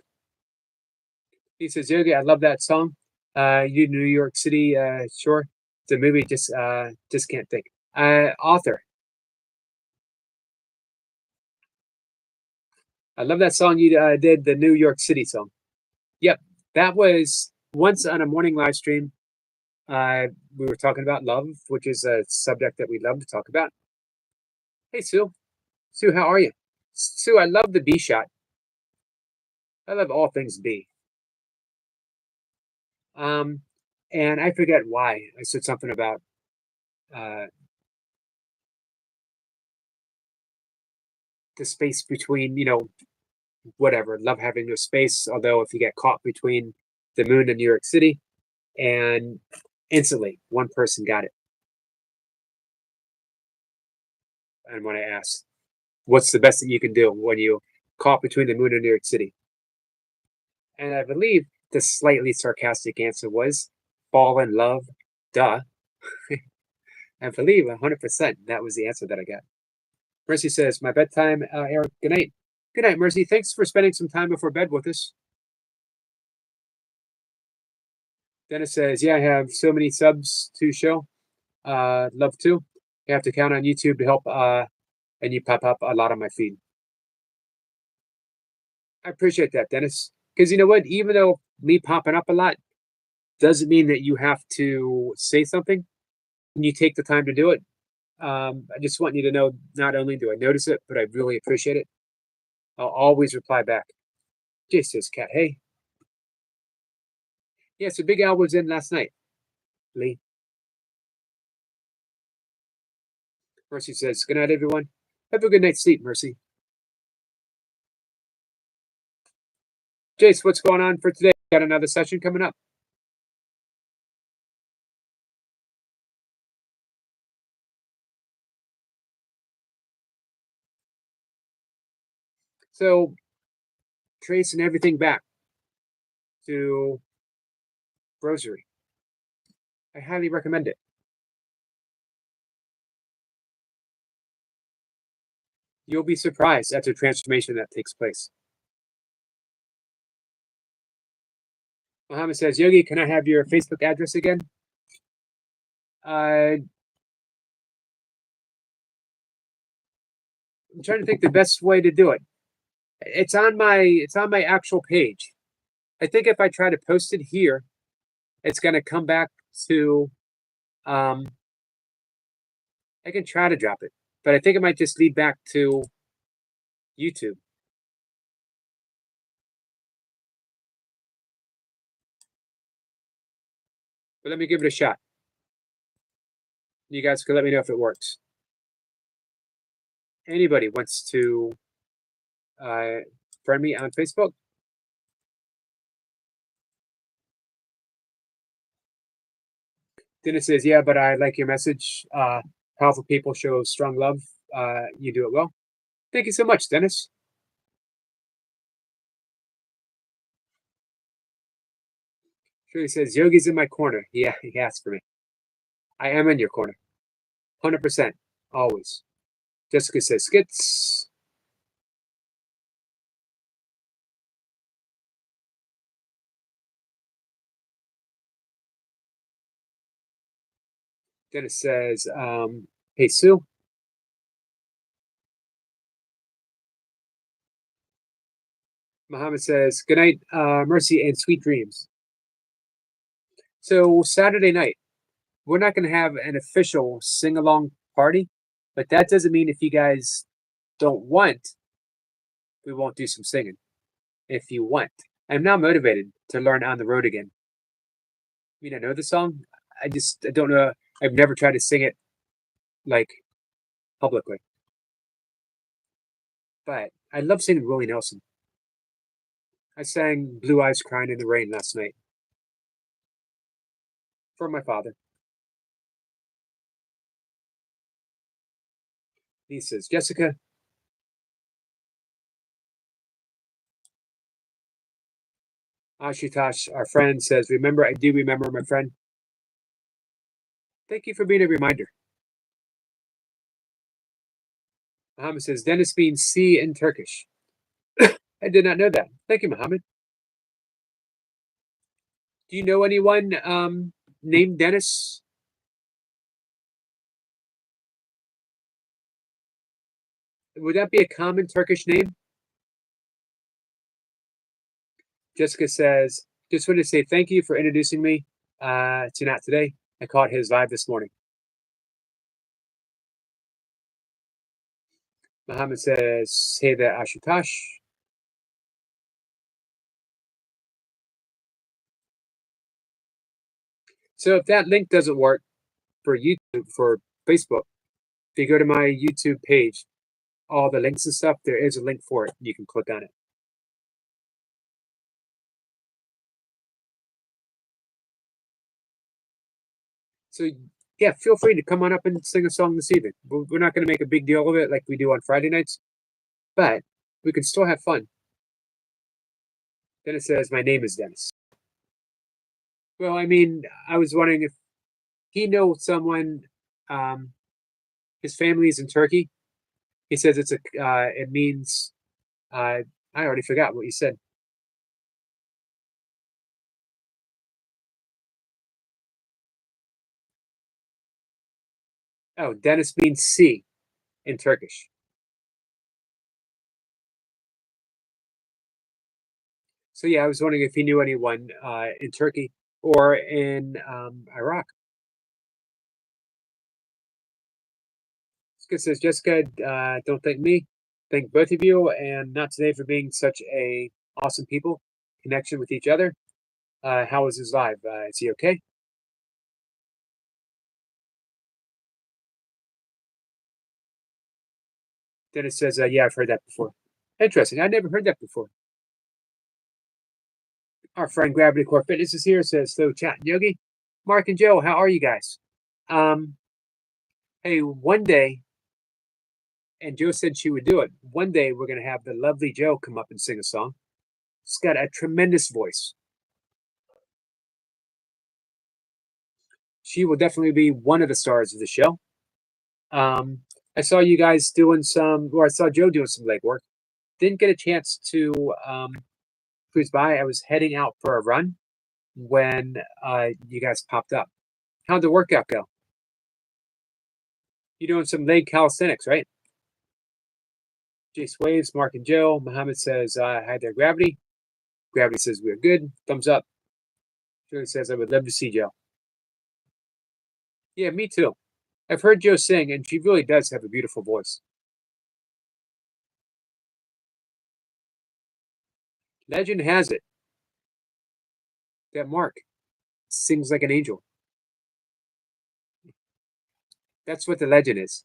He says, Yogi, I love that song. You New York City, sure. It's a movie, just can't think. Author. I love that song you did, the New York City song. Yep, that was once on a morning live stream. We were talking about love, which is a subject that we love to talk about. Hey, Sue. Sue, how are you? Sue, I love the B shot. I love all things B. Um, and I forget why I said something about uh, the space between, whatever, love having no space. Although if you get caught between the moon and New York City, and instantly one person got it. And when I asked, what's the best that you can do when you caught between the moon and New York City? And I believe the slightly sarcastic answer was fall in love, duh. I believe 100% that was the answer that I got. Mercy says, my bedtime, Eric, good night. Good night, Mercy. Thanks for spending some time before bed with us. Dennis says, yeah, I have so many subs to show. Love to. You have to count on YouTube to help, and you pop up a lot on my feed. I appreciate that, Dennis. Because you know what? Even though me popping up a lot doesn't mean that you have to say something when you take the time to do it. I just want you to know not only do I notice it, but I really appreciate it. I'll always reply back. Jay says, Cat, hey. Yeah, so Big Al was in last night, Lee. Mercy says, good night, everyone. Have a good night's sleep, Mercy. Jace, what's going on for today? Got another session coming up. So tracing everything back to Rosary. I highly recommend it. You'll be surprised at the transformation that takes place. Mohammed says, Yogi, can I have your Facebook address again? I'm trying to think the best way to do it. It's on my actual page. I think if I try to post it here, it's gonna come back to I can try to drop it, but I think it might just lead back to YouTube. But let me give it a shot. You guys can let me know if it works. Anybody wants to friend me on Facebook? Dennis says, yeah, but I like your message. Powerful people show strong love. You do it well. Thank you so much, Dennis. Shirley says, Yogi's in my corner. Yeah, he asked for me. I am in your corner. 100%. Always. Jessica says, skits. Dennis says, hey, Sue. Muhammad says, good night, mercy, and sweet dreams. So Saturday night, we're not going to have an official sing-along party, but that doesn't mean if you guys don't want, we won't do some singing. If you want. I'm now motivated to learn On the Road Again. I mean, I know the song. I don't know. I've never tried to sing it like publicly. But I love singing Willie Nelson. I sang Blue Eyes Crying in the Rain last night for my father. He says, Jessica, Ashutosh, our friend, says, remember, I do remember, my friend. Thank you for being a reminder. Muhammad says, Dennis means sea in Turkish. I did not know that. Thank you, Muhammad. Do you know anyone named Dennis? Would that be a common Turkish name? Jessica says, just wanted to say thank you for introducing me to Nat today. I caught his live this morning. Muhammad says, hey there, Ashutosh. So if that link doesn't work for YouTube, for Facebook, if you go to my YouTube page, all the links and stuff, there is a link for it. You can click on it. So yeah, feel free to come on up and sing a song this evening. We're not going to make a big deal of it like we do on Friday nights, but we can still have fun. Then it says, my name is Dennis. Well, I mean, I was wondering if he knows someone, his family is in Turkey. He says it means, I already forgot what you said. Oh, Dennis means sea in Turkish. So yeah, I was wondering if he knew anyone in Turkey or in Iraq. It says, Jessica, don't thank me. Thank both of you, and not today for being such a awesome people. Connection with each other. How was his live? Is he okay? Dennis says, yeah, I've heard that before. Interesting. I never heard that before. Our friend Gravity Core Fitness is here, says so chat Yogi. Mark and Joe, how are you guys? Um, hey, one day, and Joe said she would do it. One day we're gonna have the lovely Joe come up and sing a song. She's got a tremendous voice. She will definitely be one of the stars of the show. I saw you guys doing some, or I saw Joe doing some legwork. Didn't get a chance to cruise by. I was heading out for a run when you guys popped up. How'd the workout go? You doing some leg calisthenics, right? Jace waves, Mark and Joe. Muhammad says, hi there, Gravity. Gravity says, we're good. Thumbs up. Joe says, I would love to see Joe. Yeah, me too. I've heard Joe sing, and she really does have a beautiful voice. Legend has it that Mark sings like an angel. That's what the legend is.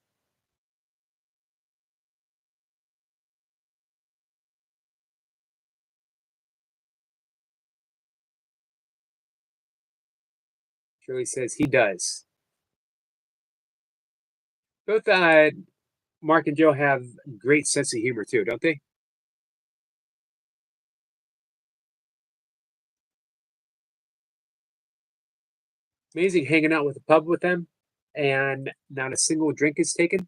Shirley says he does. Both Mark and Joe have great sense of humor too, don't they? Amazing hanging out with the pub with them, and not a single drink is taken.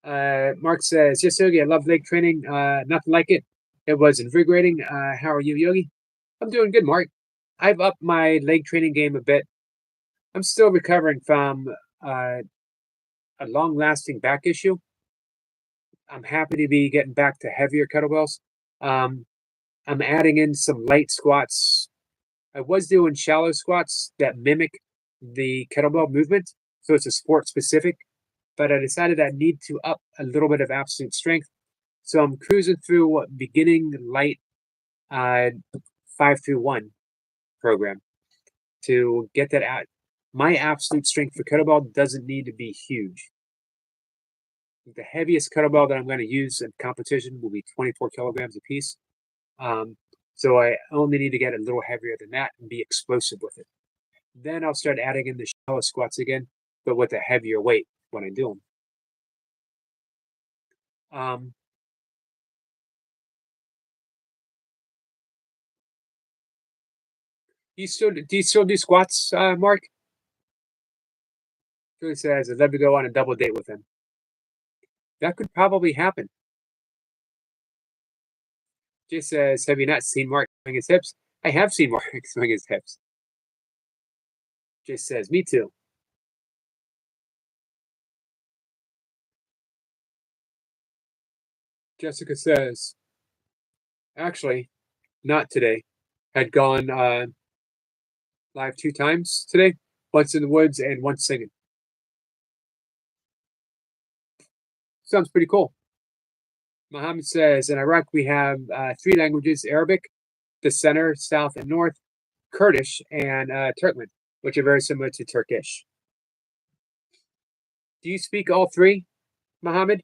Mark says, yes, Yogi, I love leg training. Nothing like it. It was invigorating. How are you, Yogi? I'm doing good, Mark. I've upped my leg training game a bit. I'm still recovering from a long lasting back issue. I'm happy to be getting back to heavier kettlebells. Um, I'm adding in some light squats. I was doing shallow squats that mimic the kettlebell movement, so it's a sport specific, but I decided I need to up a little bit of absolute strength. So I'm cruising through beginning light 5 through 1 program to get that out. My absolute strength for kettlebell doesn't need to be huge. The heaviest kettlebell that I'm going to use in competition will be 24 kilograms a piece. So I only need to get a little heavier than that and be explosive with it. Then I'll start adding in the shallow squats again, but with a heavier weight when I do them. Do you still do squats, Mark? Julie says I'd love to go on a double date with him. That could probably happen. Jay says, have you not seen Mark swing his hips? I have seen Mark swing his hips. Jay says, me too. Jessica says, actually, not today. Had gone live 2 times today, once in the woods and once singing. Sounds pretty cool. Mohammed says, in Iraq, we have 3 languages: Arabic, the center, south, and north, Kurdish, and Turkmen, which are very similar to Turkish. Do you speak all 3, Mohammed?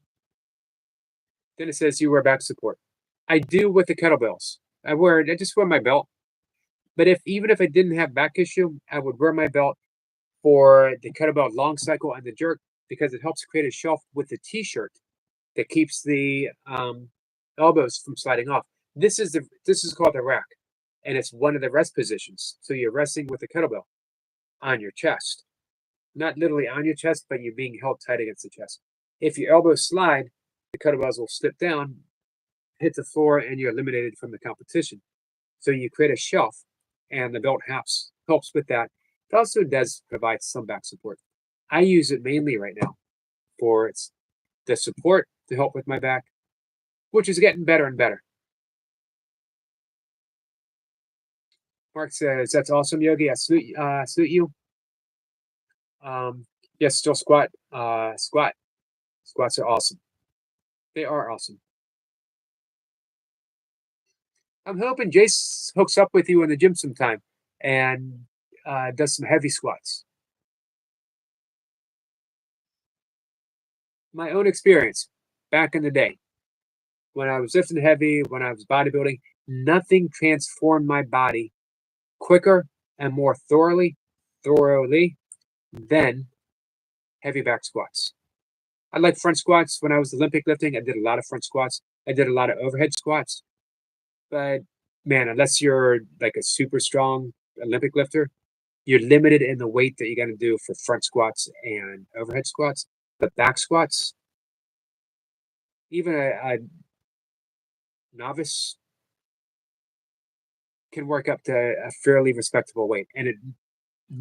Then it says you wear back support. I do with the kettlebells. I just wear my belt. But even if I didn't have back issue, I would wear my belt for the kettlebell long cycle and the jerk because it helps create a shelf with the t-shirt that keeps the elbows from sliding off. This is called the rack, and it's one of the rest positions. So you're resting with the kettlebell on your chest, not literally on your chest, but you're being held tight against the chest. If your elbows slide, the kettlebells will slip down, hit the floor, and you're eliminated from the competition. So you create a shelf, and the belt helps with that. It also does provide some back support. I use it mainly right now for the support to help with my back, which is getting better and better. Mark says, that's awesome, Yogi. I salute you. Yes, still squat. Squats are awesome. They are awesome. I'm hoping Jace hooks up with you in the gym sometime and does some heavy squats. my own experience back in the day when I was lifting heavy, when I was bodybuilding, nothing transformed my body quicker and more thoroughly than heavy back squats. I like front squats. When I was Olympic lifting, I did a lot of front squats. I did a lot of overhead squats. But man, unless you're like a super strong Olympic lifter, you're limited in the weight that you're going to do for front squats and overhead squats. But back squats, even a novice can work up to a fairly respectable weight. And it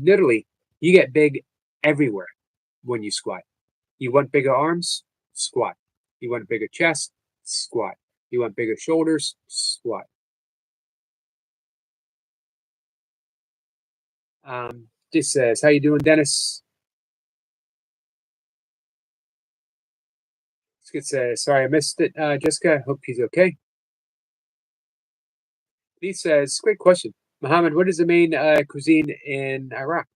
literally, you get big everywhere when you squat. You want bigger arms? Squat. You want a bigger chest? Squat. You want bigger shoulders? Squat. This says, how you doing, Dennis? Skid says, sorry I missed it, Jessica. Hope he's okay. Lee says, great question. Mohammed, what is the main cuisine in Iraq?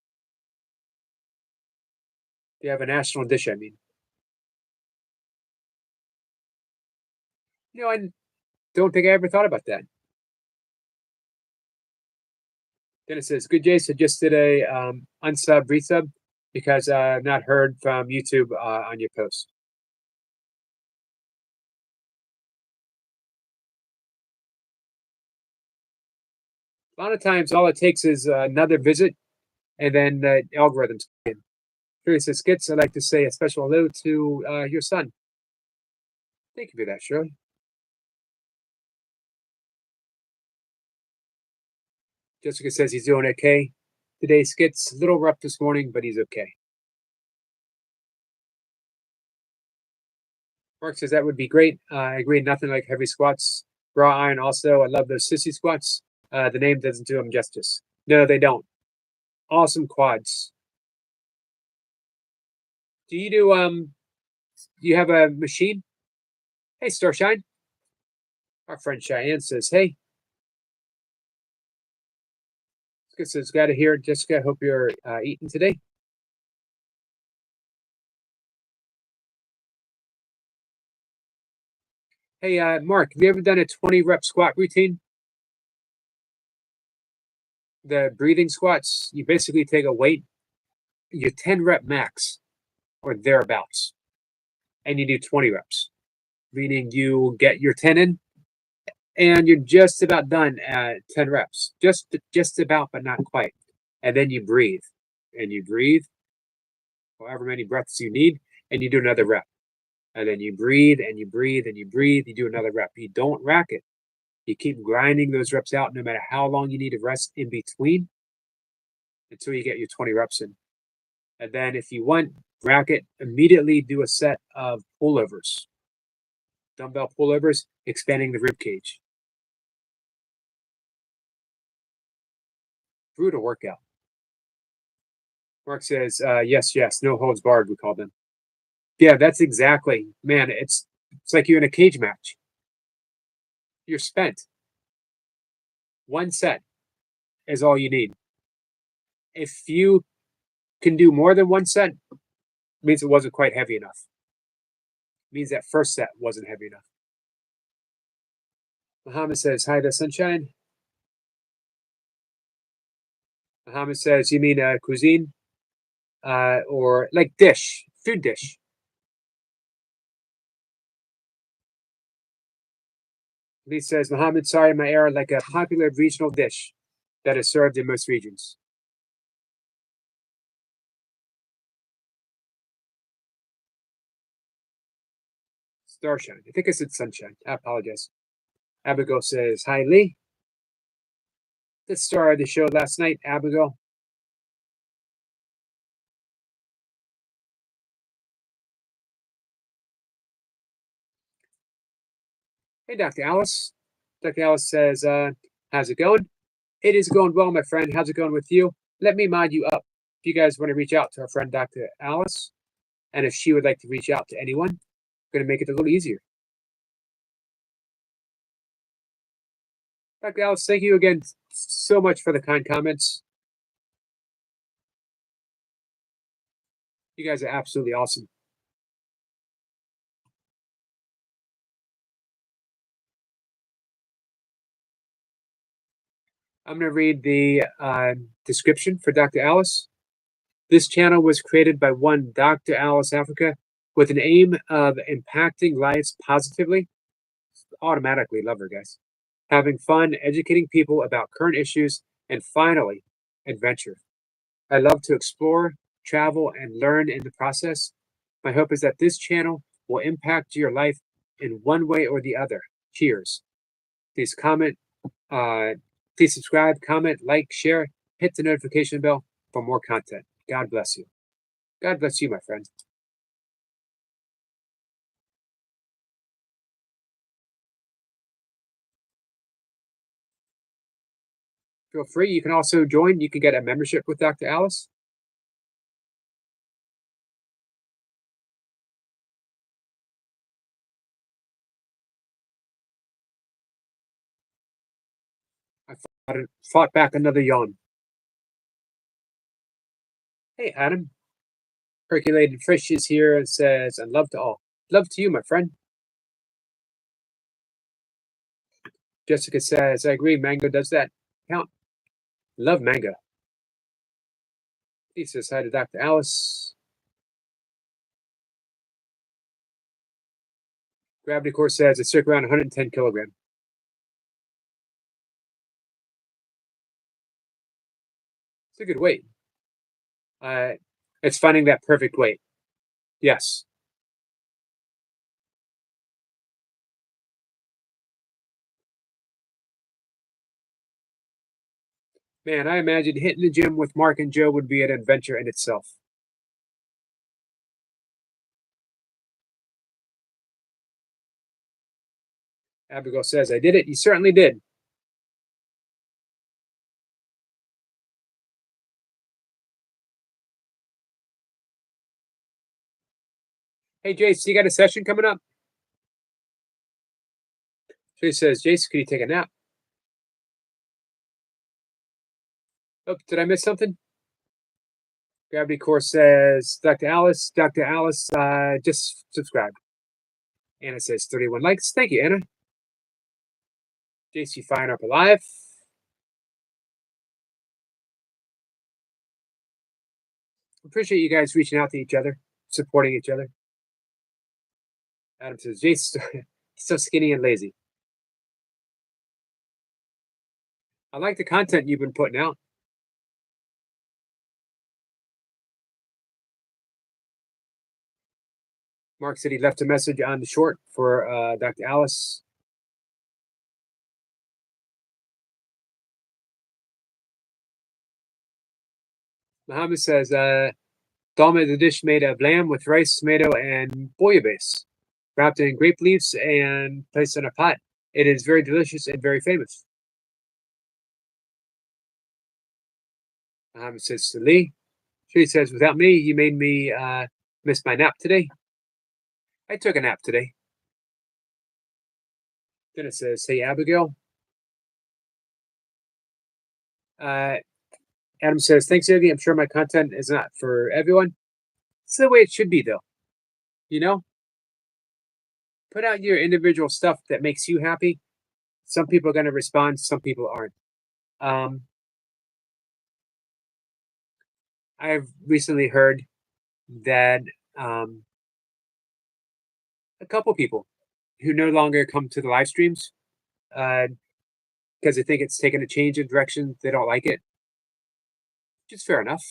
Do you have a national dish, I mean? I don't think I ever thought about that. Dennis says, good Jay suggested a unsub, resub because I've not heard from YouTube on your post. A lot of times, all it takes is another visit, and then the algorithms come in. Shirley says, Skits, I'd like to say a special hello to your son. Thank you for that, Shirley. Jessica says he's doing okay today. Skits, a little rough this morning, but he's okay. Mark says that would be great. I agree. Nothing like heavy squats. Raw iron also. I love those sissy squats. The name doesn't do them justice. No, they don't. Awesome quads. Do you have a machine? Hey, Starshine. Our friend Cheyenne says, hey. Jessica says, got to hear. Jessica, hope you're eating today. Hey, Mark, have you ever done a 20 rep squat routine? The breathing squats, you basically take a weight, your 10 rep max or thereabouts, and you do 20 reps, meaning you get your 10 in and you're just about done at 10 reps, just about, but not quite. And then you breathe and you breathe however many breaths you need, and you do another rep. And then you breathe and you breathe and you breathe, you do another rep. You don't rack it. You keep grinding those reps out no matter how long you need to rest in between until you get your 20 reps in. And then if you want, rack it, immediately do a set of pullovers. Dumbbell pullovers, expanding the rib cage. Brutal workout. Mark says, yes, no holds barred, we call them. Yeah, that's exactly, man, it's like you're in a cage match. You're spent. One set is all you need. If you can do more than one set, it means it wasn't quite heavy enough. It means that first set wasn't heavy enough. Muhammad says, hi to Sunshine. Muhammad says, you mean cuisine? Or like dish, food dish. Lee says, Muhammad, sorry, my error, like a popular regional dish that is served in most regions. Starshine. I think I said sunshine. I apologize. Abigail says, hi, Lee. The star of the show last night, Abigail. Hey, Dr. Alice. Dr. Alice says, how's it going? It is going well, my friend. How's it going with you? Let me mod you up. If you guys want to reach out to our friend, Dr. Alice, and if she would like to reach out to anyone, I'm going to make it a little easier. Dr. Alice, thank you again so much for the kind comments. You guys are absolutely awesome. I'm going to read the description for Dr. Alice. This channel was created by one Dr. Alice Africa with an aim of impacting lives positively. Automatically love her, guys. Having fun, educating people about current issues, and finally, adventure. I love to explore, travel, and learn in the process. My hope is that this channel will impact your life in one way or the other. Cheers. Please comment, please subscribe, comment, like, share, hit the notification bell for more content. God bless you. God bless you, my friend. Feel free. You can also join. You can get a membership with Dr. Alice. I fought back another yawn. Hey, Adam. Percolated Fish is here and says, and love to all. Love to you, my friend. Jessica says, I agree. Mango does that count. Love mango. He says hi to Dr. Alice. Gravity Core says it's circa around 110 kilogram. It's a good weight. It's finding that perfect weight. Yes. Man, I imagine hitting the gym with Mark and Joe would be an adventure in itself. Abigail says, I did it. You certainly did. Hey, Jace, you got a session coming up? She says, Jace, could you take a nap? Oh, did I miss something? Gravity Core says, Dr. Alice, just subscribe. Anna says 31 likes. Thank you, Anna. JC Fine Up Alive. Appreciate you guys reaching out to each other, supporting each other. Adam says, Jace, so skinny and lazy. I like the content you've been putting out. Mark said he left a message on the short for Dr. Alice. Muhammad says, dolma is a dish made of lamb with rice, tomato, and bouillabaisse, wrapped in grape leaves and placed in a pot. It is very delicious and very famous. Muhammad says to Lee. She says, without me, you made me miss my nap today. I took a nap today. Then it says, hey, Abigail. Adam says, thanks, Yogi. I'm sure my content is not for everyone. It's the way it should be, though. You know? Put out your individual stuff that makes you happy. Some people are going to respond, some people aren't. I've recently heard that a couple people who no longer come to the live streams because they think it's taken a change in direction, they don't like it, which is fair enough.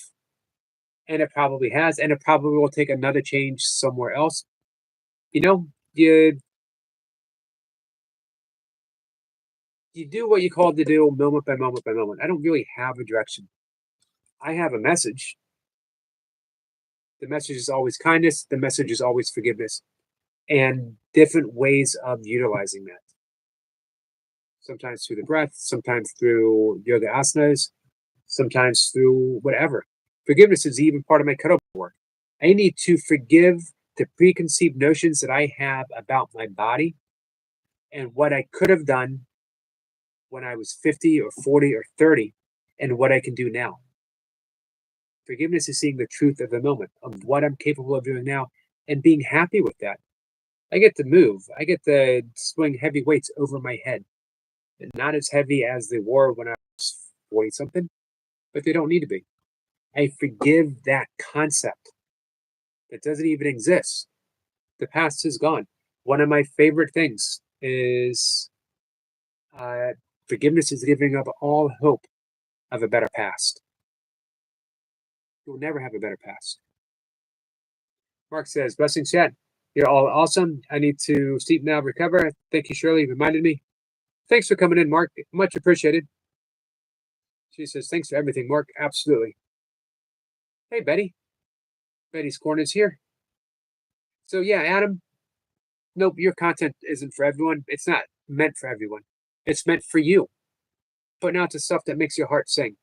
And it probably has, and it probably will take another change somewhere else. You know, you do what you called to do moment by moment by moment. I don't really have a direction. I have a message. The message is always kindness. The message is always forgiveness, and different ways of utilizing that. Sometimes through the breath, sometimes through yoga asanas, sometimes through whatever. Forgiveness is even part of my kettlebell work. I need to forgive the preconceived notions that I have about my body and what I could have done when I was 50 or 40 or 30 and what I can do now. Forgiveness is seeing the truth of the moment, of what I'm capable of doing now and being happy with that. I get to move. I get to swing heavy weights over my head. Not as heavy as they were when I was something, but they don't need to be. I forgive that concept that doesn't even exist. The past is gone. One of my favorite things is forgiveness is giving up all hope of a better past. You'll never have a better past. Mark says, blessings, chat. You're all awesome. I need to sleep now, recover. Thank you, Shirley. Reminded me. Thanks for coming in, Mark. Much appreciated. She says, thanks for everything, Mark. Absolutely. Hey, Betty. Betty's Corner's here. So, yeah, Adam. Nope, your content isn't for everyone. It's not meant for everyone. It's meant for you. Putting out the stuff that makes your heart sing.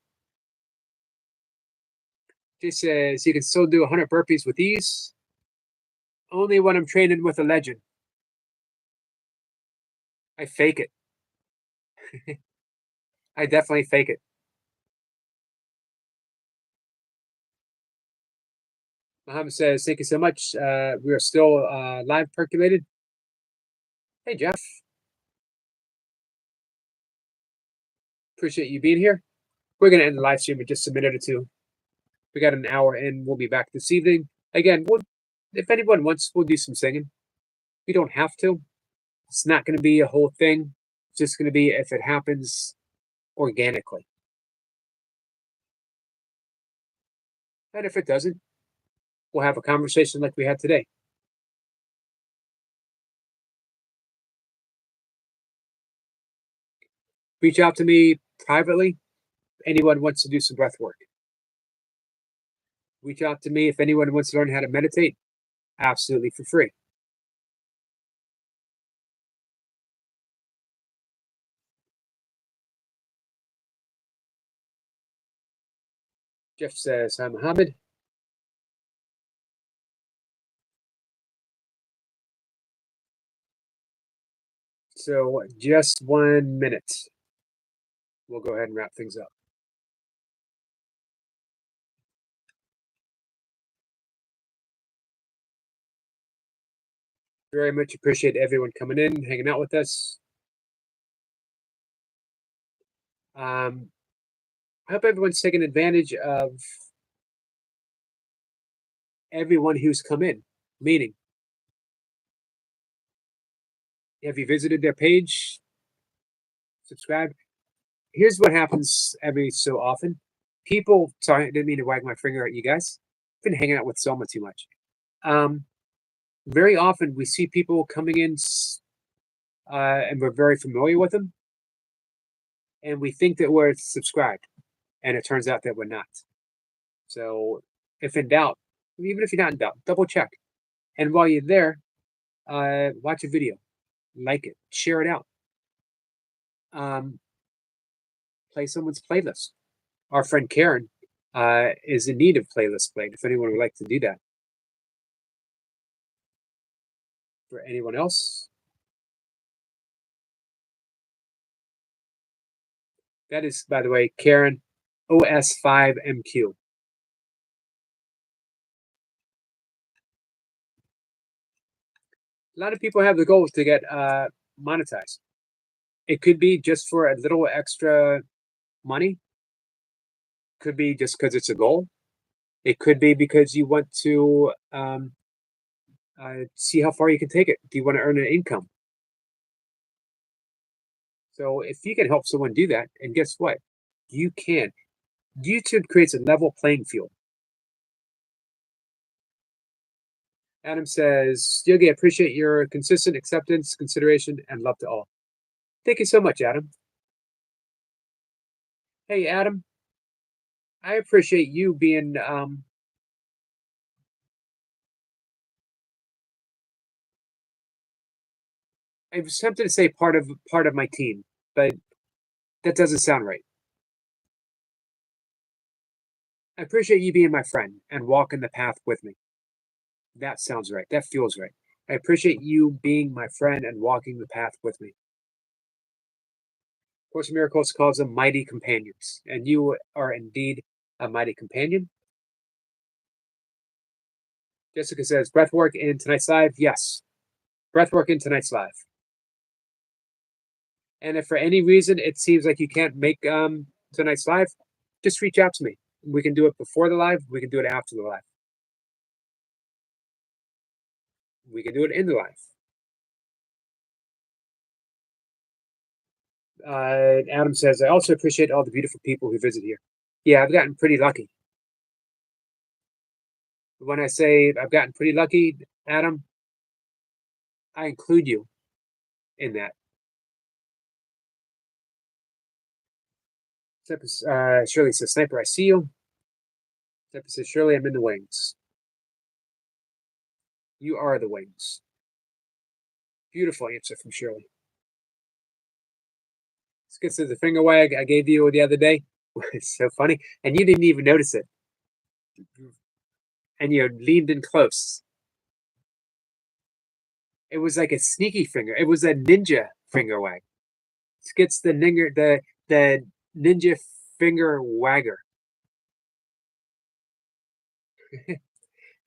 She says, you can still do 100 burpees with ease. Only when I'm training with a legend. I fake it. I definitely fake it. Muhammad says, thank you so much. We are still live percolated. Hey, Jeff. Appreciate you being here. We're going to end the live stream in just a minute or two. We got an hour in. We'll be back this evening. Again, if anyone wants, we'll do some singing. We don't have to. It's not going to be a whole thing. It's just going to be if it happens organically. And if it doesn't, we'll have a conversation like we had today. Reach out to me privately. Anyone wants to do some breath work. Reach out to me if anyone wants to learn how to meditate. Absolutely for free. Jeff says, hi, Muhammad. So just 1 minute. We'll go ahead and wrap things up. Very much appreciate everyone coming in, hanging out with us. I hope everyone's taking advantage of everyone who's come in. Meaning, have you visited their page? Subscribe. Here's what happens every so often. People, sorry, I didn't mean to wag my finger at you guys. I've been hanging out with Selma too much. Very often we see people coming in and we're very familiar with them. And we think that we're subscribed. And it turns out that we're not. So if in doubt, even if you're not in doubt, double check. And while you're there, watch a video, like it, share it out. Play someone's playlist. Our friend Karen is in need of playlists played, if anyone would like to do that. For anyone else? That is, by the way, Karen OS5MQ. A lot of people have the goals to get monetized. It could be just for a little extra money. Could be just because it's a goal. It could be because you want to see how far you can take it. Do you want to earn an income? So if you can help someone do that, and guess what? You can. YouTube creates a level playing field. Adam says, Yogi, I appreciate your consistent acceptance, consideration, and love to all. Thank you so much, Adam. Hey, Adam, I appreciate you being I was tempted to say part of my team, but that doesn't sound right. I appreciate you being my friend and walking the path with me. That sounds right. That feels right. I appreciate you being my friend and walking the path with me. Course in Miracles calls them mighty companions, and you are indeed a mighty companion. Jessica says, breathwork in tonight's live? Yes. Breathwork in tonight's live. And if for any reason it seems like you can't make tonight's live, just reach out to me. We can do it before the live. We can do it after the live. We can do it in the live. Adam says, I also appreciate all the beautiful people who visit here. Yeah, I've gotten pretty lucky. When I say I've gotten pretty lucky, Adam, I include you in that. Shirley says, Sniper, I see you. Sniper says, Shirley, I'm in the wings. You are the wings. Beautiful answer from Shirley. Let's get to the finger wag I gave you the other day. It's so funny. And you didn't even notice it. And you leaned in close. It was like a sneaky finger. It was a ninja finger wag. Skits the ninja finger wagger.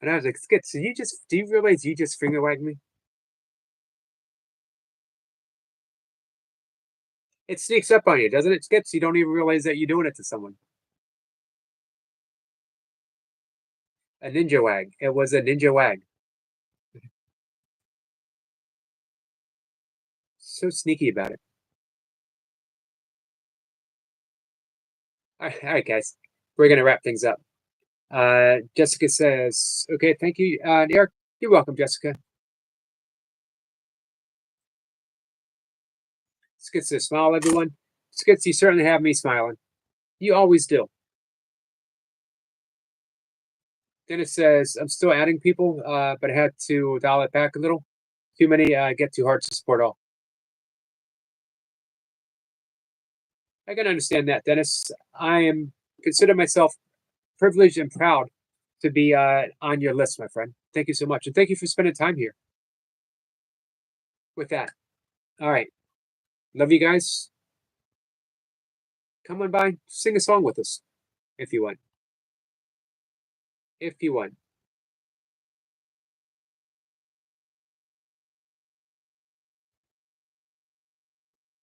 And I was like, Skits, do you realize you just finger wagged me? It sneaks up on you, doesn't it, Skits? You don't even realize that you're doing it to someone. A ninja wag. It was a ninja wag. So sneaky about it. All right, guys. We're going to wrap things up. Jessica says, okay, thank you. Eric, you're welcome, Jessica. Skits says, smile, everyone. Skits, you certainly have me smiling. You always do. Dennis says, I'm still adding people, but I had to dial it back a little. Too many get too hard to support all. I can understand that, Dennis. I consider myself privileged and proud to be on your list, my friend. Thank you so much. And thank you for spending time here. With that, all right. Love you guys. Come on by, sing a song with us if you want. If you want.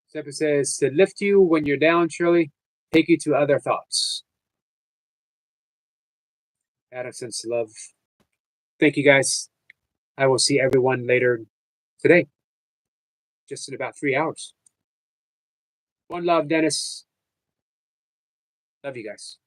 Stephen says, to lift you when you're down, Shirley, take you to other thoughts. Adam sends love. Thank you, guys. I will see everyone later today, just in about 3 hours. One love, Dennis. Love you guys.